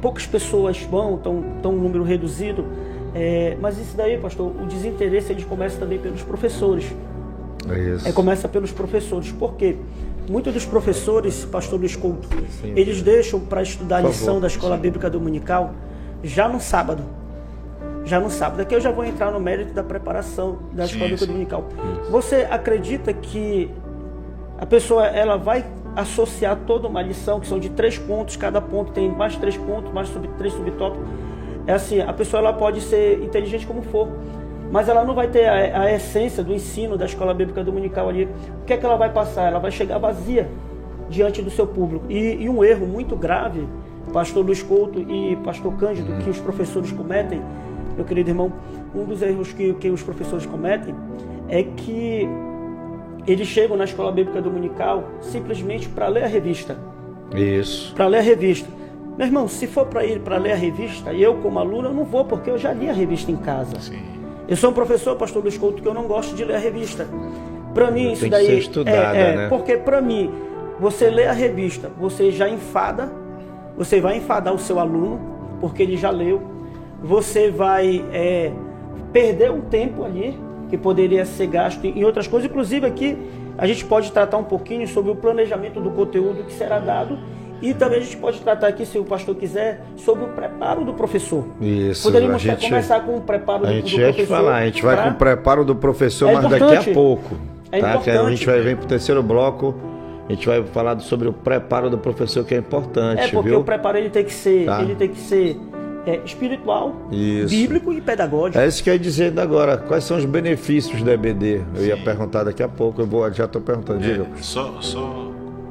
poucas pessoas vão, tão um número reduzido, mas isso daí, pastor, o desinteresse ele começa também pelos professores. Começa pelos professores. Por quê? Muitos dos professores, pastor Luiz Couto, eles deixam para estudar a lição da Escola Bíblica Dominical já no sábado. Aqui eu já vou entrar no mérito da preparação da Escola Bíblica Dominical. Você acredita que a pessoa ela vai associar toda uma lição, que são de 3 pontos, cada ponto tem mais 3 pontos, mais 3 subtópicos? É assim, a pessoa ela pode ser inteligente como for, mas ela não vai ter a essência do ensino da Escola Bíblica Dominical ali. O que é que ela vai passar? Ela vai chegar vazia diante do seu público. E um erro muito grave, pastor Luiz Couto e pastor Cândido, que os professores cometem, meu querido irmão, um dos erros que os professores cometem é que eles chegam na Escola Bíblica Dominical simplesmente para ler a revista. Isso. Para ler a revista. Meu irmão, se for para ir para ler a revista, eu como aluno, eu não vou, porque eu já li a revista em casa. Sim. Eu sou um professor, pastor Luiz Couto, que eu não gosto de ler a revista. Para mim, isso daí tem que ser estudada, né? Porque para mim, você lê a revista, você já enfada, você vai enfadar o seu aluno, porque ele já leu. Você vai perder um tempo ali, que poderia ser gasto em outras coisas. Inclusive aqui a gente pode tratar um pouquinho sobre o planejamento do conteúdo que será dado, e também a gente pode tratar aqui, se o pastor quiser, sobre o preparo do professor. Isso. Poderíamos começar com o preparo do professor. A gente ia te falar, a gente vai com o preparo do professor, mas daqui a pouco. Que a gente vai vir para o terceiro bloco, a gente vai falar sobre o preparo do professor, que é importante, porque viu? o preparo ele tem que ser, espiritual, bíblico e pedagógico. É isso que eu ia dizer agora. Quais são os benefícios da EBD? Eu ia perguntar daqui a pouco, já estou perguntando. Diga. Só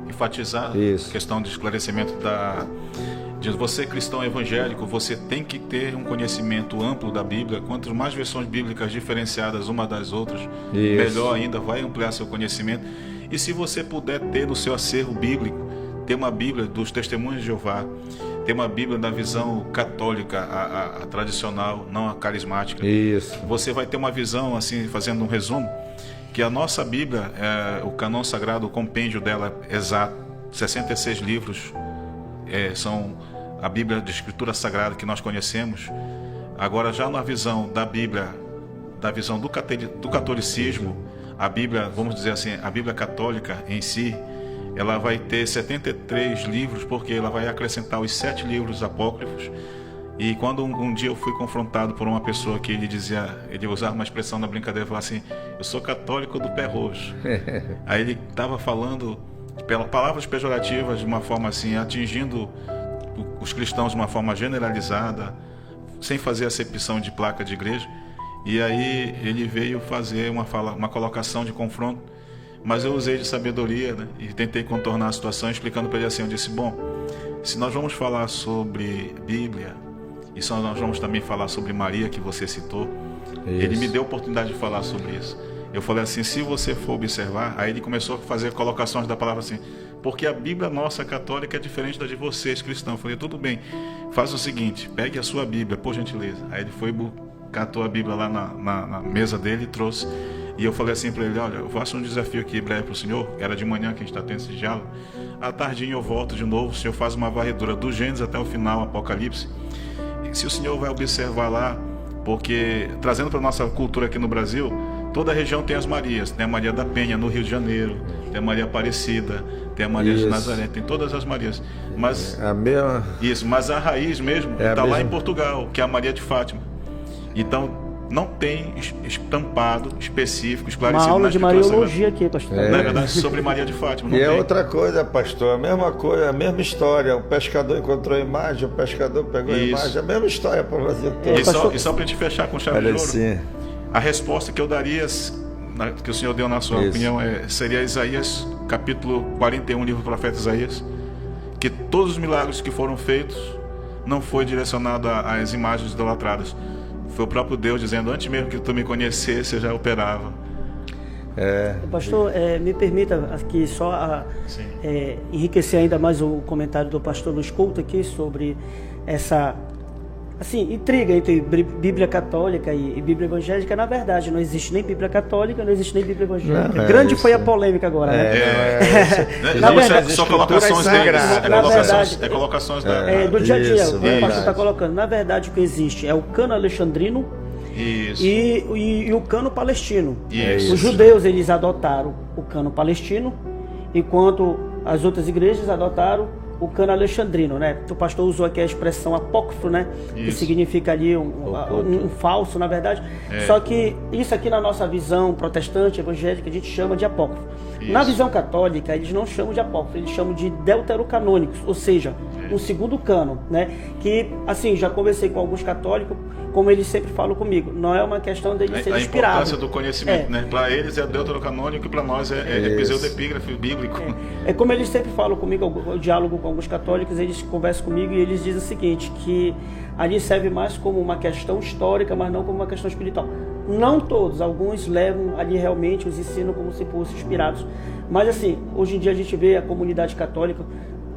enfatizar a questão de esclarecimento de você cristão evangélico, você tem que ter um conhecimento amplo da Bíblia. Quanto mais versões bíblicas diferenciadas uma das outras, melhor ainda, vai ampliar seu conhecimento. E se você puder ter no seu acervo bíblico, ter uma Bíblia dos Testemunhos de Jeová, ter uma Bíblia da visão católica, a tradicional, não a carismática. Isso. Você vai ter uma visão, assim, fazendo um resumo, que a nossa Bíblia, o Cânon Sagrado, o compêndio dela exato, 66 livros, são a Bíblia de Escritura Sagrada que nós conhecemos. Agora, já na visão da Bíblia, da visão do catolicismo, a Bíblia, vamos dizer assim, a Bíblia católica em si, ela vai ter 73 livros, porque ela vai acrescentar os 7 livros apócrifos. E quando um dia eu fui confrontado por uma pessoa que ele usava uma expressão na brincadeira, falava assim: eu sou católico do pé roxo. Aí ele estava falando palavras pejorativas de uma forma assim, atingindo os cristãos de uma forma generalizada, sem fazer acepção de placa de igreja. E aí ele veio fazer uma colocação de confronto, mas eu usei de sabedoria, né, e tentei contornar a situação, explicando para ele assim. Eu disse: bom, se nós vamos falar sobre Bíblia, e se nós vamos também falar sobre Maria, que você citou, ele me deu a oportunidade de falar sobre isso. Eu falei assim: se você for observar, aí ele começou a fazer colocações da palavra assim, porque a Bíblia nossa católica é diferente da de vocês cristãos. Eu falei: tudo bem, faz o seguinte, pegue a sua Bíblia, por gentileza. Aí ele foi, catou a Bíblia lá na mesa dele e trouxe. E eu falei assim para ele: olha, eu faço um desafio aqui breve para o senhor. Era de manhã que a gente está tendo esse diálogo. À tardinha eu volto de novo, o senhor faz uma varredura do Gênesis até o final, Apocalipse. E se o senhor vai observar lá, porque trazendo para a nossa cultura aqui no Brasil, toda a região tem as Marias. Tem a Maria da Penha no Rio de Janeiro, tem a Maria Aparecida, tem a Maria de Nazaré, tem todas as Marias. Mas mas a raiz mesmo está lá em Portugal, que é a Maria de Fátima. Então não tem estampado específico, esclarecido. Uma aula de Mariologia aqui, pastor. Na verdade, sobre Maria de Fátima. E é outra coisa, pastor, a mesma coisa, a mesma história. O pescador encontrou a imagem, o pescador pegou a imagem, a mesma história para o Brasil todo. E só para a gente fechar com chave de ouro, sim. A resposta que eu daria, que o senhor deu na sua opinião, seria Isaías, capítulo 41, livro do profeta Isaías, que todos os milagres que foram feitos não foi direcionado às imagens idolatradas. Foi o próprio Deus dizendo: antes mesmo que tu me conhecesse, eu já operava. Pastor, me permita aqui só enriquecer ainda mais o comentário do pastor Luiz Couto aqui sobre essa intriga entre Bíblia católica e Bíblia evangélica. Na verdade, não existe nem Bíblia católica, não existe nem Bíblia evangélica. Grande foi a polêmica agora, Na verdade, são colocações deles. É colocações do dia a dia, o pastor está colocando. Na verdade, o que existe é o cano alexandrino e o cano palestino. Os judeus, eles adotaram o cano palestino, enquanto as outras igrejas adotaram o cano alexandrino, né? O pastor usou aqui a expressão apócrifo, né? Que significa ali um falso, na verdade. Só que isso aqui, na nossa visão protestante, evangélica, a gente chama de apócrifo. Na visão católica, eles não chamam de apócrifo, eles chamam de deuterocanônicos, ou seja, um segundo cano, né? Que, assim, já conversei com alguns católicos, como eles sempre falam comigo, não é uma questão deles serem inspirados. A importância do conhecimento, né? Para eles é deuterocanônico e para nós é pseudepígrafe bíblico. É como eles sempre falam comigo, eu diálogo com alguns católicos, eles conversam comigo e eles dizem o seguinte, que ali serve mais como uma questão histórica, mas não como uma questão espiritual. Não todos, alguns levam ali realmente os ensinam como se fossem inspirados. Mas assim, hoje em dia a gente vê a comunidade católica,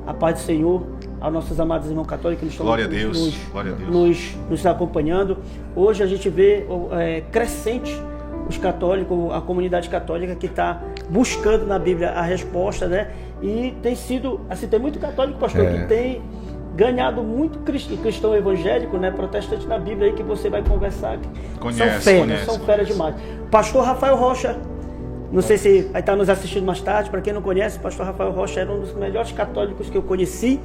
a paz do Senhor, aos nossos amados irmãos católicos, eles estão nos acompanhando. Hoje a gente vê crescente os católicos, a comunidade católica que está buscando na Bíblia a resposta, né? E tem sido, assim, tem muito católico, pastor, que tem ganhado muito cristão evangélico, né, protestante na Bíblia aí que você vai conversar. São feras demais. Pastor Rafael Rocha, não sei se vai estar nos assistindo mais tarde, para quem não conhece, o pastor Rafael Rocha era um dos melhores católicos que eu conheci.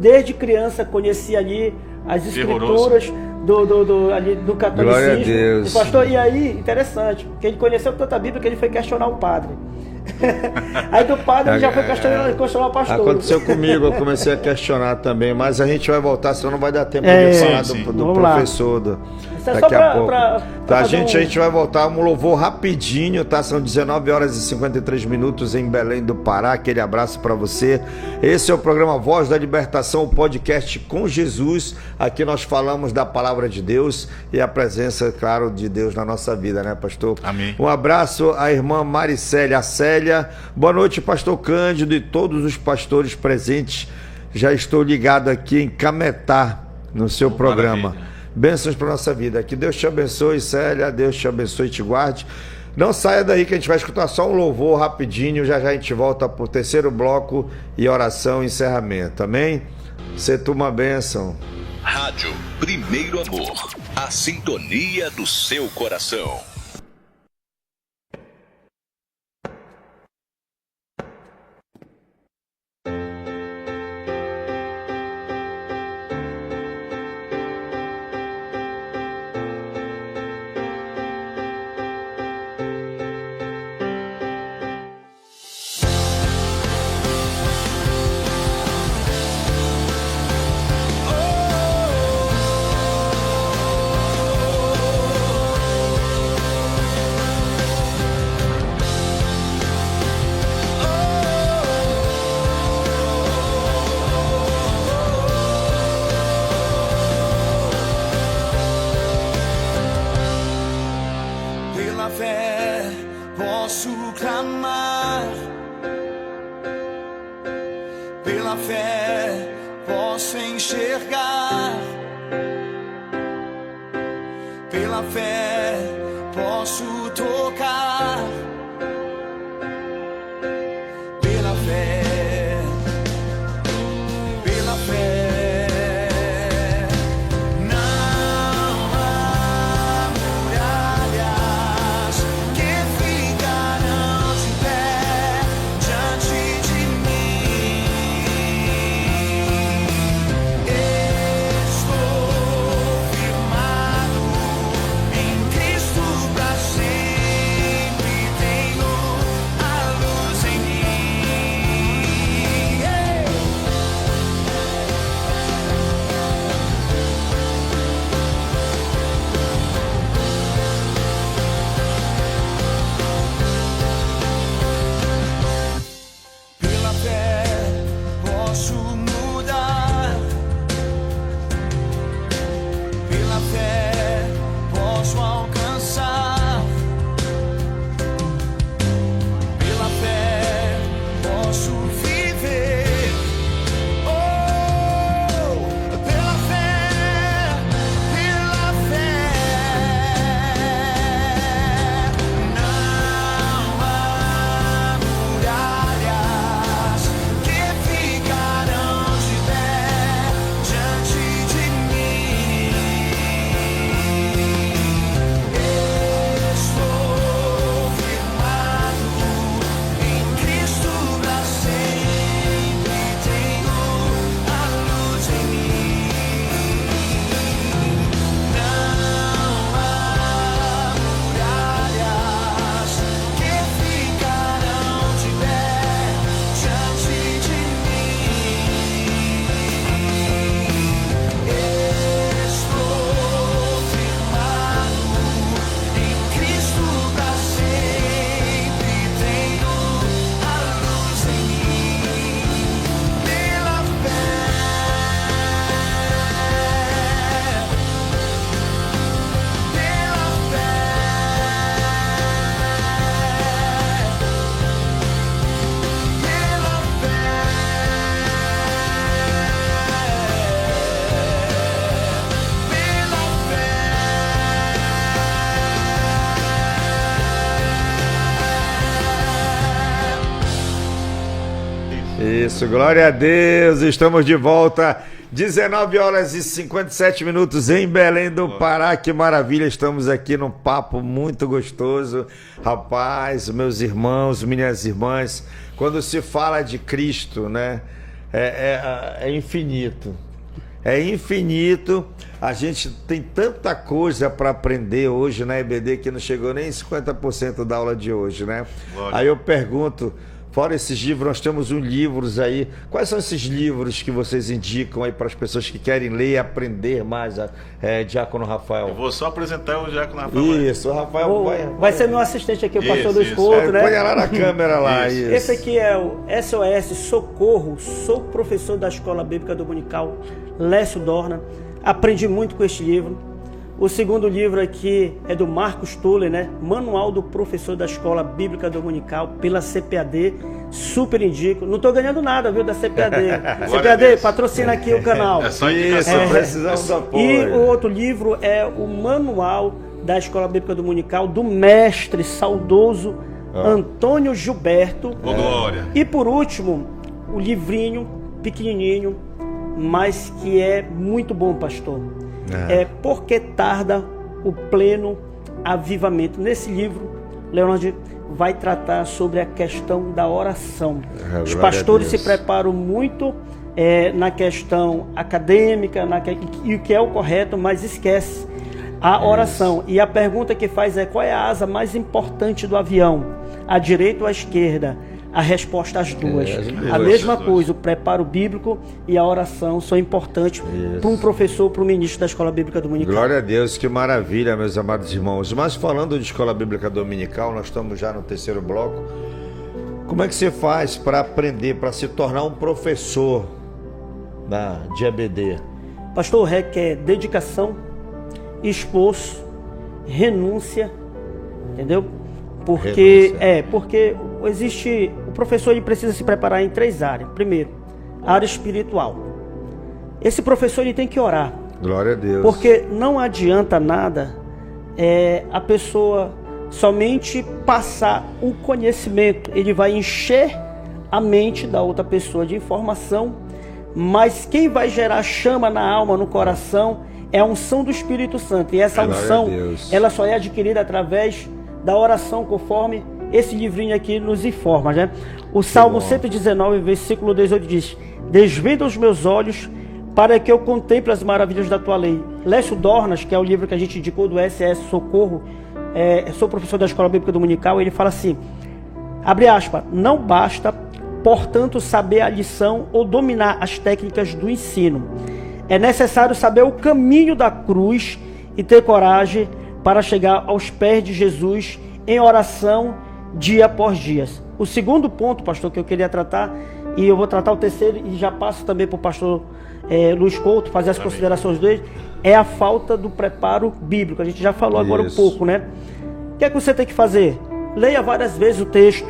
Desde criança conheci ali as escrituras do catolicismo. Glória a Deus. Pastor, e aí, interessante, porque ele conheceu tanta Bíblia que ele foi questionar o padre. Aí do padre ele já foi questionar o pastor. Aconteceu comigo, eu comecei a questionar também, mas a gente vai voltar, senão não vai dar tempo de falar do professor daqui a pouco. A gente vai voltar, um louvor rapidinho, tá? São 19 horas e 53 minutos em Belém do Pará. Aquele abraço para você. Esse é o programa Voz da Libertação, o podcast com Jesus. Aqui nós falamos da palavra de Deus e a presença, claro, de Deus na nossa vida, né, pastor? Amém. Um abraço à irmã Maricélia, a Célia. Boa noite, pastor Cândido e todos os pastores presentes. Já estou ligado aqui em Cametá, no seu programa. Maravilha. Bênçãos para nossa vida. Que Deus te abençoe, Célia. Deus te abençoe e te guarde. Não saia daí que a gente vai escutar só um louvor rapidinho. Já a gente volta para o terceiro bloco e oração e encerramento. Amém? Você uma bênção. Rádio Primeiro Amor. A sintonia do seu coração. Cristo pra sempre. Isso, glória a Deus, estamos de volta, 19 horas e 57 minutos em Belém do Pará, que maravilha, estamos aqui num papo muito gostoso. Rapaz, meus irmãos, minhas irmãs, quando se fala de Cristo, né, é infinito. É infinito, a gente tem tanta coisa para aprender hoje na EBD que não chegou nem 50% da aula de hoje, né? Glória. Aí eu pergunto, fora esses livros, nós temos uns livros aí, quais são esses livros que vocês indicam aí para as pessoas que querem ler e aprender mais, Diácono Rafael? Eu vou só apresentar o Diácono Rafael. Isso, o Rafael vai ser meu assistente aqui, o pastor do Escudo, né? Põe lá na câmera lá, isso. Esse aqui é o SOS Socorro, sou professor da Escola Bíblica Dominical Lécio Dorna, aprendi muito com este livro. O segundo livro aqui é do Marcos Tuller, né? Manual do Professor da Escola Bíblica Dominical pela CPAD, super indico. Não estou ganhando nada, viu, da CPAD. CPAD, patrocina aqui o canal. É só indicação. Precisamos da apoio. E o outro livro é o Manual da Escola Bíblica Dominical do mestre saudoso Antônio Gilberto. Glória. E por último, o livrinho pequenininho, mas que é muito bom, pastor. É Por que tarda o pleno avivamento. Nesse livro, Leonardo vai tratar sobre a questão da oração. Os pastores se preparam muito na questão acadêmica, e o que é o correto, mas esquece a oração. E a pergunta que faz é: qual é a asa mais importante do avião? À direita ou à esquerda? A resposta às duas. A mesma coisa, o preparo bíblico e a oração são importantes para um professor, para um ministro da Escola Bíblica Dominical. Glória a Deus, que maravilha, meus amados irmãos. Mas falando de Escola Bíblica Dominical, nós estamos já no terceiro bloco. Como é que você faz para aprender, para se tornar um professor de EBD? Pastor, requer dedicação, esforço, renúncia, entendeu? Porque existe, o professor ele precisa se preparar em 3 áreas. Primeiro, a área espiritual. Esse professor ele tem que orar. Glória a Deus. Porque não adianta nada a pessoa somente passar o conhecimento. Ele vai encher a mente da outra pessoa de informação, mas quem vai gerar chama na alma, no coração, é a unção do Espírito Santo. E essa unção, ela só é adquirida através da oração, conforme esse livrinho aqui nos informa, né? O Salmo 119, versículo 18 diz: desvenda os meus olhos para que eu contemple as maravilhas da tua lei. Lécio Dornas, que é o livro que a gente indicou do SOS Socorro, sou professor da Escola Bíblica Dominical, ele fala assim, abre aspas, não basta, portanto, saber a lição ou dominar as técnicas do ensino. É necessário saber o caminho da cruz e ter coragem para chegar aos pés de Jesus em oração dia após dia. O segundo ponto, pastor, que eu queria tratar, e eu vou tratar o terceiro e já passo também para o pastor Luiz Couto fazer as considerações dele, é a falta do preparo bíblico. A gente já falou agora um pouco, né? O que é que você tem que fazer? Leia várias vezes o texto,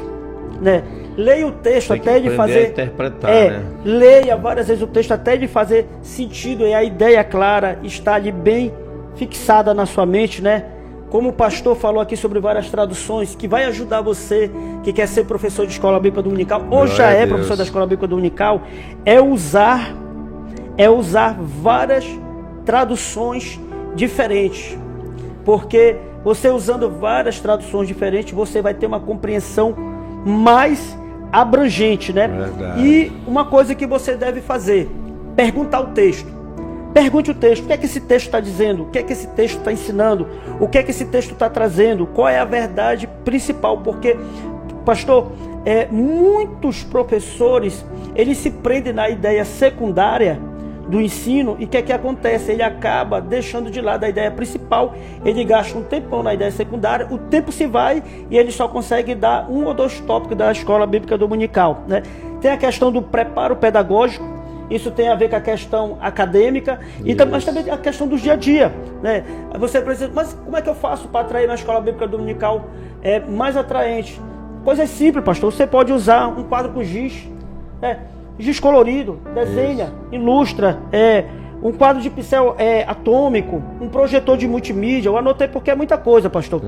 né? Leia o texto até ele fazer... interpretar, né? Leia várias vezes o texto até ele fazer sentido e a ideia clara está ali bem fixada na sua mente, né? Como o pastor falou aqui sobre várias traduções, que vai ajudar você que quer ser professor de Escola Bíblica Dominical, ou já é professor da Escola Bíblica Dominical, é usar várias traduções diferentes. Porque você usando várias traduções diferentes, você vai ter uma compreensão mais abrangente, né? Verdade. E uma coisa que você deve fazer, perguntar o texto. Pergunte o texto, o que é que esse texto está dizendo? O que é que esse texto está ensinando? O que é que esse texto está trazendo? Qual é a verdade principal? Porque, pastor, muitos professores, eles se prendem na ideia secundária do ensino e o que é que acontece? Ele acaba deixando de lado a ideia principal, ele gasta um tempão na ideia secundária, o tempo se vai e ele só consegue dar 1 ou 2 tópicos da Escola Bíblica Dominical, né? Tem a questão do preparo pedagógico. Isso tem a ver com a questão acadêmica, mas também a questão do dia a dia, né? Você precisa, mas como é que eu faço para atrair na Escola Bíblica Dominical mais atraente? Coisa simples, pastor. Você pode usar um quadro com giz, giz colorido, desenha, ilustra, um quadro de pincel atômico, um projetor de multimídia. Eu anotei porque é muita coisa, pastor.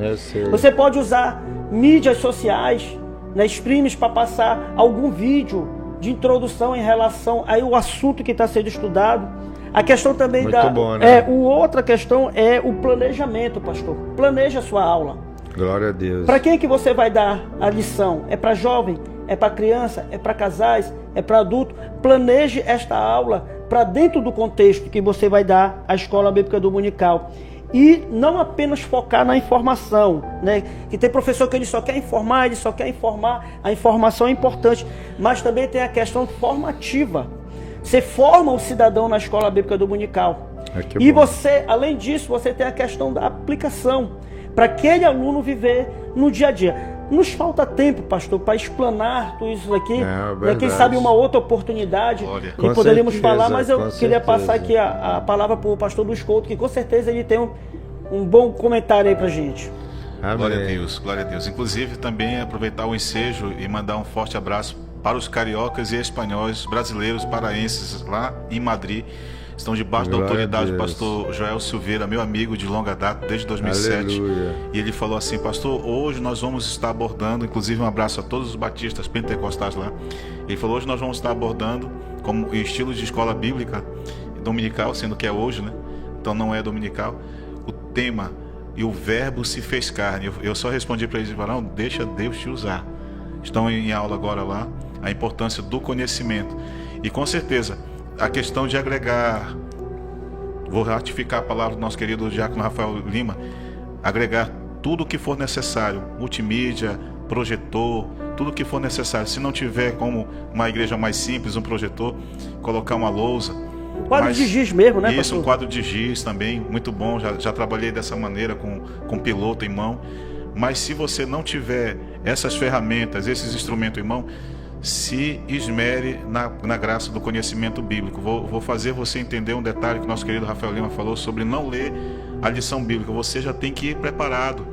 Você pode usar mídias sociais, né, streams para passar algum vídeo de introdução em relação ao assunto que está sendo estudado. A questão também Muito bom, né? Outra questão é o planejamento, pastor. Planeja a sua aula. Glória a Deus. Para quem é que você vai dar a lição? É para jovem? É para criança? É para casais? É para adulto? Planeje esta aula para dentro do contexto que você vai dar à Escola Bíblica Dominical. E não apenas focar na informação, né? Que tem professor que ele só quer informar, a informação é importante, mas também tem a questão formativa. Você forma o cidadão na Escola Bíblica Dominical. E você, além disso, você tem a questão da aplicação, para aquele aluno viver no dia a dia. Nos falta tempo, pastor, para explanar tudo isso aqui. Quem sabe uma outra oportunidade e poderíamos falar, mas eu queria passar aqui a palavra para o pastor Luiz Couto, que com certeza ele tem um bom comentário aí para a gente. Glória a Deus, glória a Deus. Inclusive também aproveitar o ensejo e mandar um forte abraço para os cariocas e espanhóis, brasileiros, paraenses lá em Madrid. Estão debaixo da autoridade do pastor Joel Silveira, meu amigo de longa data, desde 2007. Aleluia. E ele falou assim: pastor, hoje nós vamos estar abordando, inclusive um abraço a todos os batistas pentecostais lá. Ele falou: hoje nós vamos estar abordando como estilo de escola bíblica dominical, sendo que é hoje, né? Então não é dominical. O tema, e o verbo se fez carne. Eu só respondi para eles: não, deixa Deus te usar. Estão em aula agora lá, a importância do conhecimento. E com certeza, a questão de agregar, vou ratificar a palavra do nosso querido diácono Rafael Lima, agregar tudo o que for necessário, multimídia, projetor, tudo o que for necessário. Se não tiver como uma igreja mais simples, um projetor, colocar uma lousa. Quadro de giz mesmo, né, isso, pastor? Um quadro de giz também, muito bom, já trabalhei dessa maneira com piloto em mão. Mas se você não tiver essas ferramentas, esses instrumentos em mão, se esmere na graça do conhecimento bíblico. Vou fazer você entender um detalhe que nosso querido Rafael Lima falou sobre não ler a lição bíblica. Você já tem que ir preparado.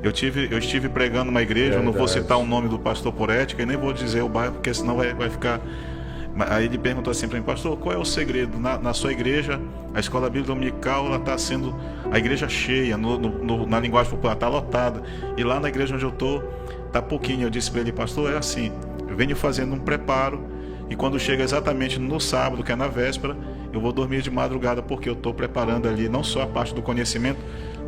Eu estive pregando numa igreja, eu não vou citar o nome do pastor por ética e nem vou dizer o bairro, porque senão vai ficar... Aí ele perguntou assim para mim: pastor, qual é o segredo? Na sua igreja, a escola bíblica dominical, ela está sendo a igreja cheia, na linguagem popular, está lotada. E lá na igreja onde eu estou, está pouquinho. Eu disse para ele: pastor, é assim, eu venho fazendo um preparo, e quando chega exatamente no sábado, que é na véspera, eu vou dormir de madrugada, porque eu estou preparando ali não só a parte do conhecimento,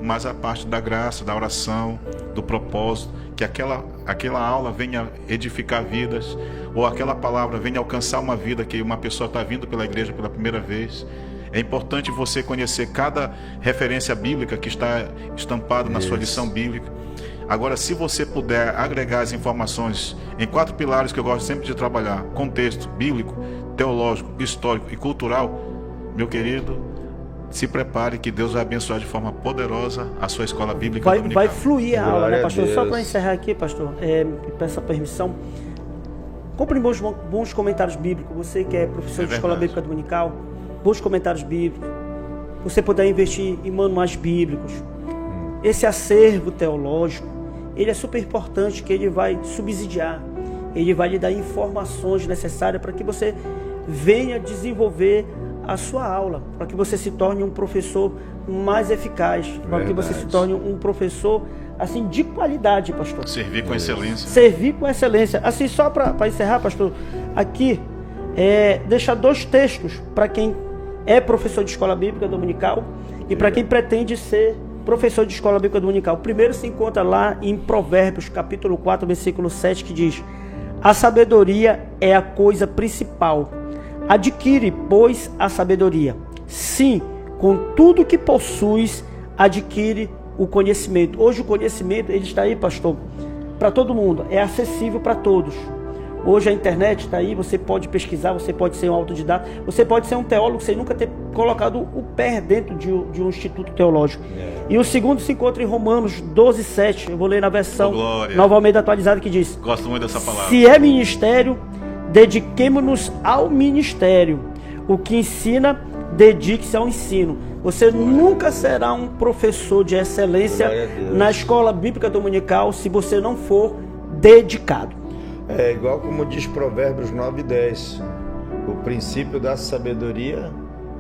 mas a parte da graça, da oração, do propósito, que aquela aula venha edificar vidas, ou aquela palavra venha alcançar uma vida que uma pessoa está vindo pela igreja pela primeira vez. É importante você conhecer cada referência bíblica que está estampada na sua lição bíblica. Agora, se você puder agregar as informações em 4 pilares que eu gosto sempre de trabalhar: contexto bíblico, teológico, histórico e cultural, meu querido, se prepare que Deus vai abençoar de forma poderosa a sua escola bíblica dominical. Vai fluir a aula, né, pastor? Só para encerrar aqui, pastor, peço a permissão. Compre bons comentários bíblicos. Você que é professor de escola bíblica dominical, bons comentários bíblicos. Você puder investir em manuais bíblicos. Esse acervo teológico, ele é super importante, que ele vai subsidiar, ele vai lhe dar informações necessárias para que você venha desenvolver a sua aula, para que você se torne um professor mais eficaz, para que você se torne um professor assim de qualidade, pastor. Servir com excelência. Servir com excelência. Assim, só para encerrar, pastor, aqui deixar 2 textos para quem é professor de escola bíblica dominical e para quem pretende ser professor de escola bíblica dominical. O primeiro se encontra lá em Provérbios, capítulo 4, versículo 7, que diz: a sabedoria é a coisa principal. Adquire, pois, a sabedoria. Sim, com tudo que possuis, adquire o conhecimento. Hoje o conhecimento, ele está aí, pastor, para todo mundo. É acessível para todos. Hoje a internet está aí, você pode pesquisar, você pode ser um autodidata, você pode ser um teólogo sem nunca ter colocado o pé dentro de um instituto teológico. E o segundo se encontra em Romanos 12, 7. Eu vou ler na versão Nova Almeida atualizada, que diz: gosto muito dessa palavra. Se é ministério, dediquemo-nos ao ministério. O que ensina, dedique-se ao ensino. Você nunca será um professor de excelência na escola bíblica dominical se você não for dedicado. É igual como diz Provérbios 9 e 10. O princípio da sabedoria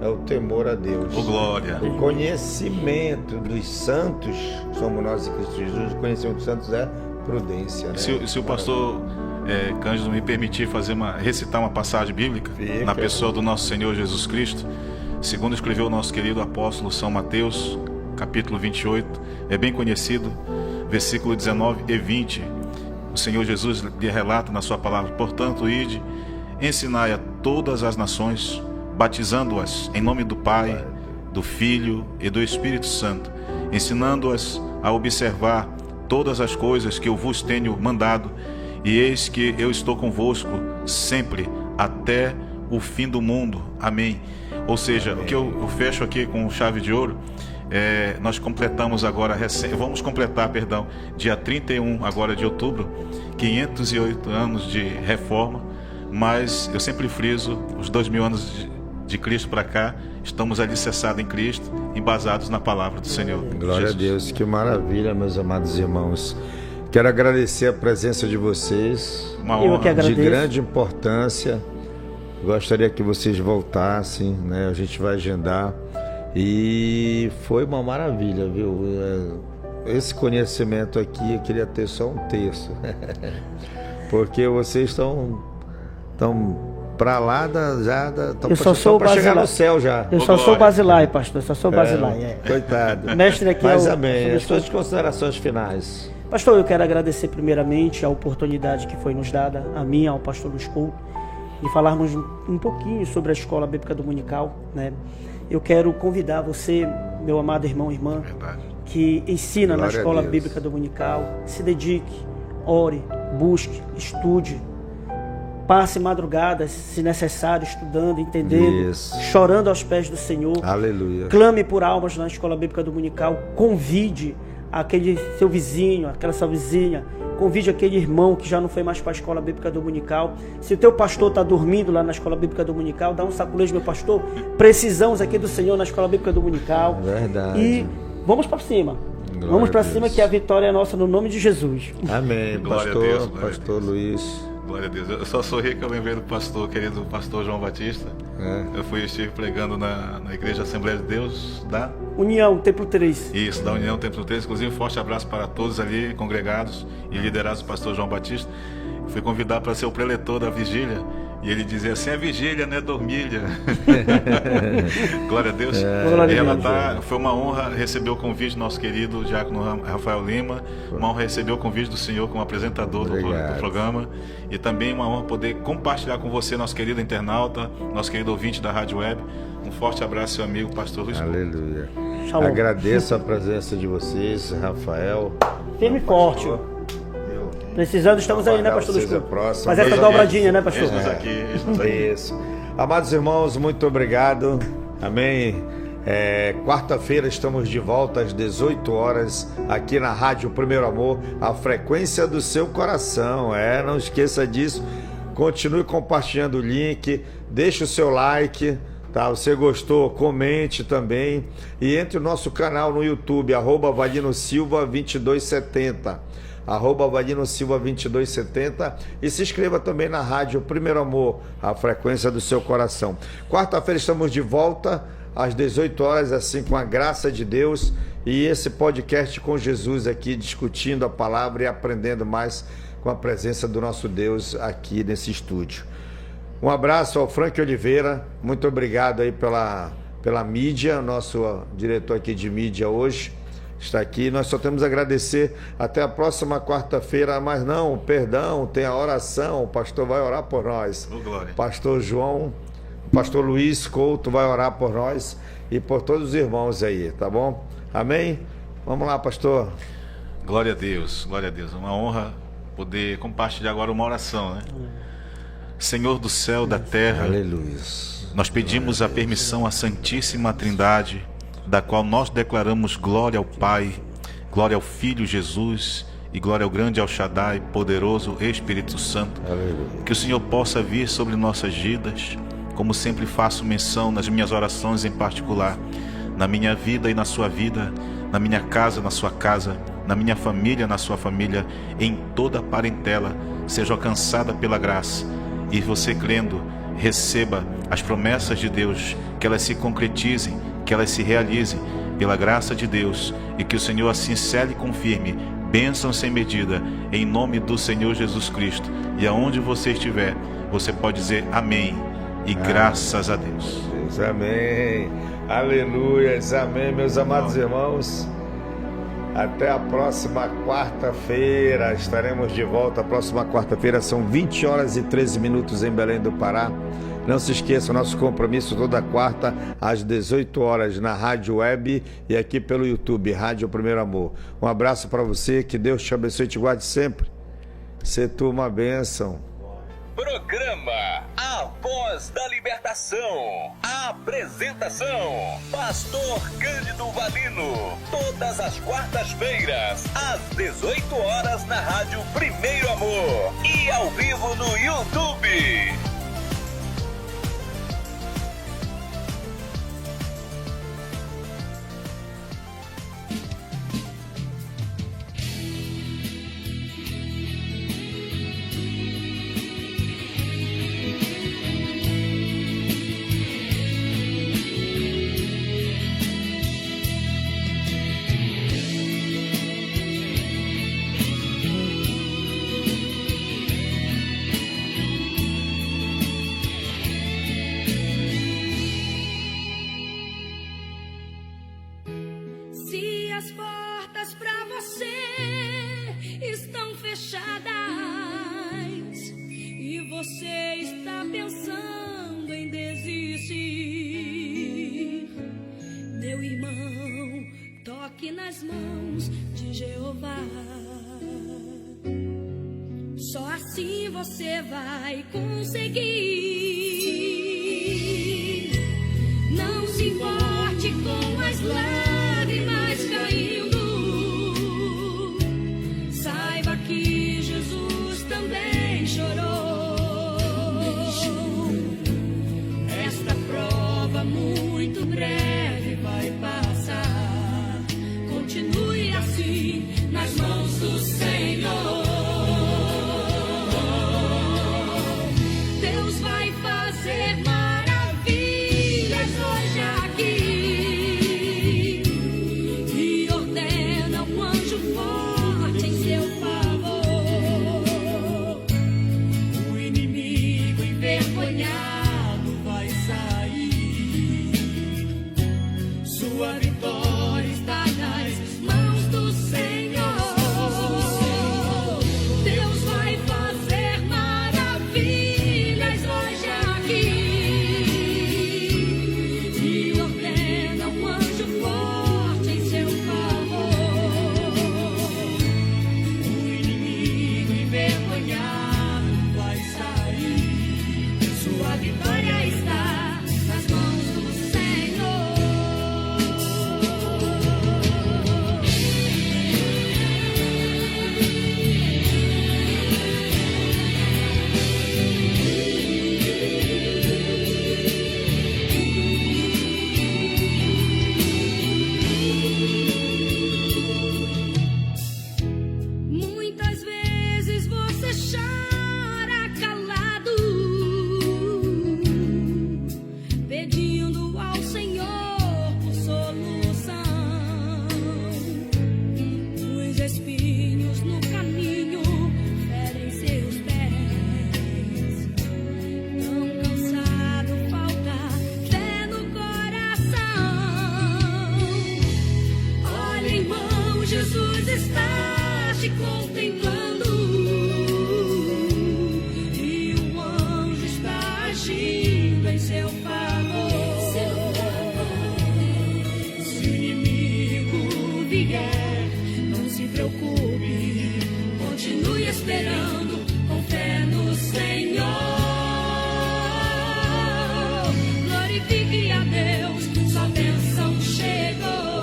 é o temor a Deus. Glória. O conhecimento dos santos, somos nós em Cristo Jesus, o conhecimento dos santos é prudência. Né? Se o pastor Cândido me permitir recitar uma passagem bíblica na pessoa do nosso Senhor Jesus Cristo, segundo escreveu o nosso querido apóstolo São Mateus, capítulo 28, é bem conhecido, versículo 19 e 20. O Senhor Jesus lhe relata na sua palavra: portanto, ide, ensinai a todas as nações, batizando-as em nome do Pai, do Filho e do Espírito Santo, ensinando-as a observar todas as coisas que eu vos tenho mandado, e eis que eu estou convosco sempre até o fim do mundo. Amém. Ou seja, o que eu fecho aqui com chave de ouro, nós completamos agora, vamos completar, dia 31 agora de outubro, 508 anos de reforma, mas eu sempre friso, os 2000 anos de Cristo para cá, estamos alicerçados em Cristo, embasados na palavra do Senhor. Glória Jesus. a Deus, que maravilha, meus amados irmãos. Quero agradecer a presença de vocês, Uma honra de grande importância. Gostaria que vocês voltassem, né? A gente vai agendar. E foi uma maravilha, viu? Esse conhecimento aqui, eu queria ter só um terço. Porque vocês estão para lá para chegar no céu já. Eu só sou Basilai, pastor. Só sou Basilai. Coitado. Mestre aqui. Mas amém. As suas considerações finais. Pastor, eu quero agradecer primeiramente a oportunidade que foi nos dada, a mim, ao pastor Luiz Couto, de falarmos um pouquinho sobre a Escola Bíblica Dominical, né? Eu quero convidar você, meu amado irmão e irmã, que ensina na Escola Bíblica Dominical, se dedique, ore, busque, estude, passe madrugadas, se necessário, estudando, entendendo, chorando aos pés do Senhor. Aleluia. Clame por almas na Escola Bíblica Dominical, convide aquele seu vizinho, aquela sua vizinha, convide aquele irmão que já não foi mais para a Escola Bíblica Dominical. Se o teu pastor está dormindo lá na Escola Bíblica Dominical, dá um saculejo, meu pastor. Precisamos aqui do Senhor na Escola Bíblica Dominical. Verdade. E vamos para cima. Glória vamos para a Deus. cima, que a vitória é nossa, no nome de Jesus. Amém. Glória Pastor, a Deus, glória pastor a Deus. Luiz. Glória a Deus. Eu só sorri que eu lembrei do querido pastor João Batista. Eu estive pregando na Igreja Assembleia de Deus da União, Templo 3. Isso, da União Templo 3. Inclusive, um forte abraço para todos ali congregados e liderados do pastor João Batista. Fui convidado para ser o preletor da vigília. E ele dizia assim: é vigília, não é dormilha. Glória a Deus. Glória a Deus. Foi uma honra receber o convite do nosso querido diácono Rafael Lima. Uma honra receber o convite do senhor como apresentador do programa. E também uma honra poder compartilhar com você, nosso querido internauta, nosso querido ouvinte da Rádio Web. Um forte abraço, seu amigo, pastor Luiz. Aleluia. Shalom. Agradeço a presença de vocês, Rafael. Firme e forte. Precisando, estamos aí, né, pastor Luiz? Fazer essa dobradinha, né, pastor? Isso. Amados irmãos, muito obrigado. Amém. Quarta-feira estamos de volta às 18 horas aqui na Rádio Primeiro Amor, a frequência do seu coração. Não esqueça disso. Continue compartilhando o link, deixe o seu like, tá? Você gostou? Comente também e entre no nosso canal no YouTube, @ValinoSilva2270. @ValinoSilva2270 e se inscreva também na Rádio Primeiro Amor, a frequência do seu coração. Quarta-feira estamos de volta às 18 horas, assim, com a graça de Deus, e esse podcast com Jesus aqui, discutindo a palavra e aprendendo mais com a presença do nosso Deus aqui nesse estúdio. Um abraço ao Frank Oliveira, muito obrigado aí pela mídia, nosso diretor aqui de mídia hoje está aqui. Nós só temos a agradecer. Até a próxima quarta-feira. Mas não, perdão, tem a oração. O pastor vai orar por nós. Pastor João, pastor Luiz Couto vai orar por nós e por todos os irmãos aí, tá bom? Amém? Vamos lá, pastor. Glória a Deus, glória a Deus. Uma honra poder compartilhar agora uma oração, né? Senhor do céu, da terra, aleluia. Nós pedimos a permissão à Santíssima Trindade, da qual nós declaramos glória ao Pai, glória ao Filho Jesus e glória ao grande El Shaddai, poderoso Espírito Santo. Aleluia. Que o Senhor possa vir sobre nossas vidas, como sempre faço menção nas minhas orações em particular, na minha vida e na sua vida, na minha casa, na sua casa, na minha família, na sua família, em toda a parentela, seja alcançada pela graça. E você, crendo, receba as promessas de Deus, que elas se concretizem, que elas se realizem pela graça de Deus, e que o Senhor assim cele e confirme bênção sem medida, em nome do Senhor Jesus Cristo. E aonde você estiver, você pode dizer amém e graças a Deus. Deus, amém. Aleluias, amém, meus amados irmãos. Até a próxima quarta-feira. Estaremos de volta. A próxima quarta-feira são 20 horas e 13 minutos em Belém do Pará. Não se esqueça, nosso compromisso toda quarta às 18 horas na Rádio Web e aqui pelo YouTube, Rádio Primeiro Amor. Um abraço para você, que Deus te abençoe e te guarde sempre. Ser tu uma bênção. Programa A Voz da Libertação. Apresentação: Pastor Cândido Valino. Todas as quartas-feiras, às 18 horas na Rádio Primeiro Amor. E ao vivo no YouTube. Se as portas pra você estão fechadas e você está pensando em desistir, meu irmão, toque nas mãos de Jeová. Só assim você vai conseguir. Não se importe com as lágrimas caindo. Saiba que Jesus também chorou. Esta prova muito breve vai passar. Continue assim nas mãos do Senhor. Deus vai fazer maravilhas hoje aqui. E ordena um anjo forte em seu favor. O inimigo envergonhado vai sair. Sua vitória está nas mãos do Senhor. Deus vai fazer maravilhas hoje aqui. E ordena um anjo forte em seu favor. O inimigo envergonhado vai sair. Sua vitória está nas mãos do Senhor. Muitas vezes você chora calado, pedindo ao Senhor por solução. Os espinhos no caminho ferem seus pés. Tão cansado, falta fé no coração. Olha, irmão, Jesus está te contemplando. E o anjo está agindo em seu favor. Se o inimigo vier, não se preocupe. Continue esperando com fé no Senhor. Glorifique a Deus, sua bênção chegou.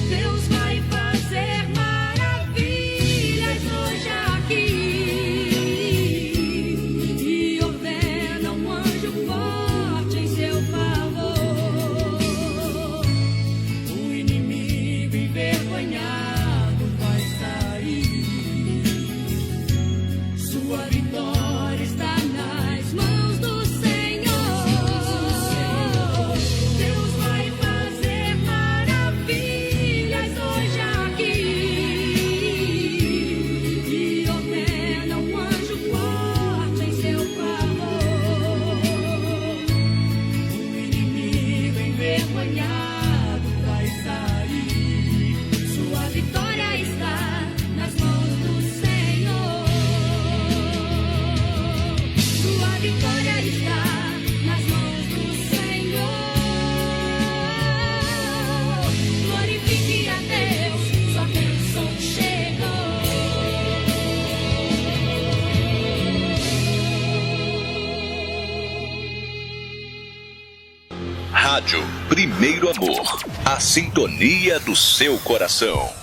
Deus vai fazer maravilhas hoje aqui. E ordena um anjo forte em seu favor. O inimigo envergonhado vai Rádio Primeiro Amor. A sintonia do seu coração.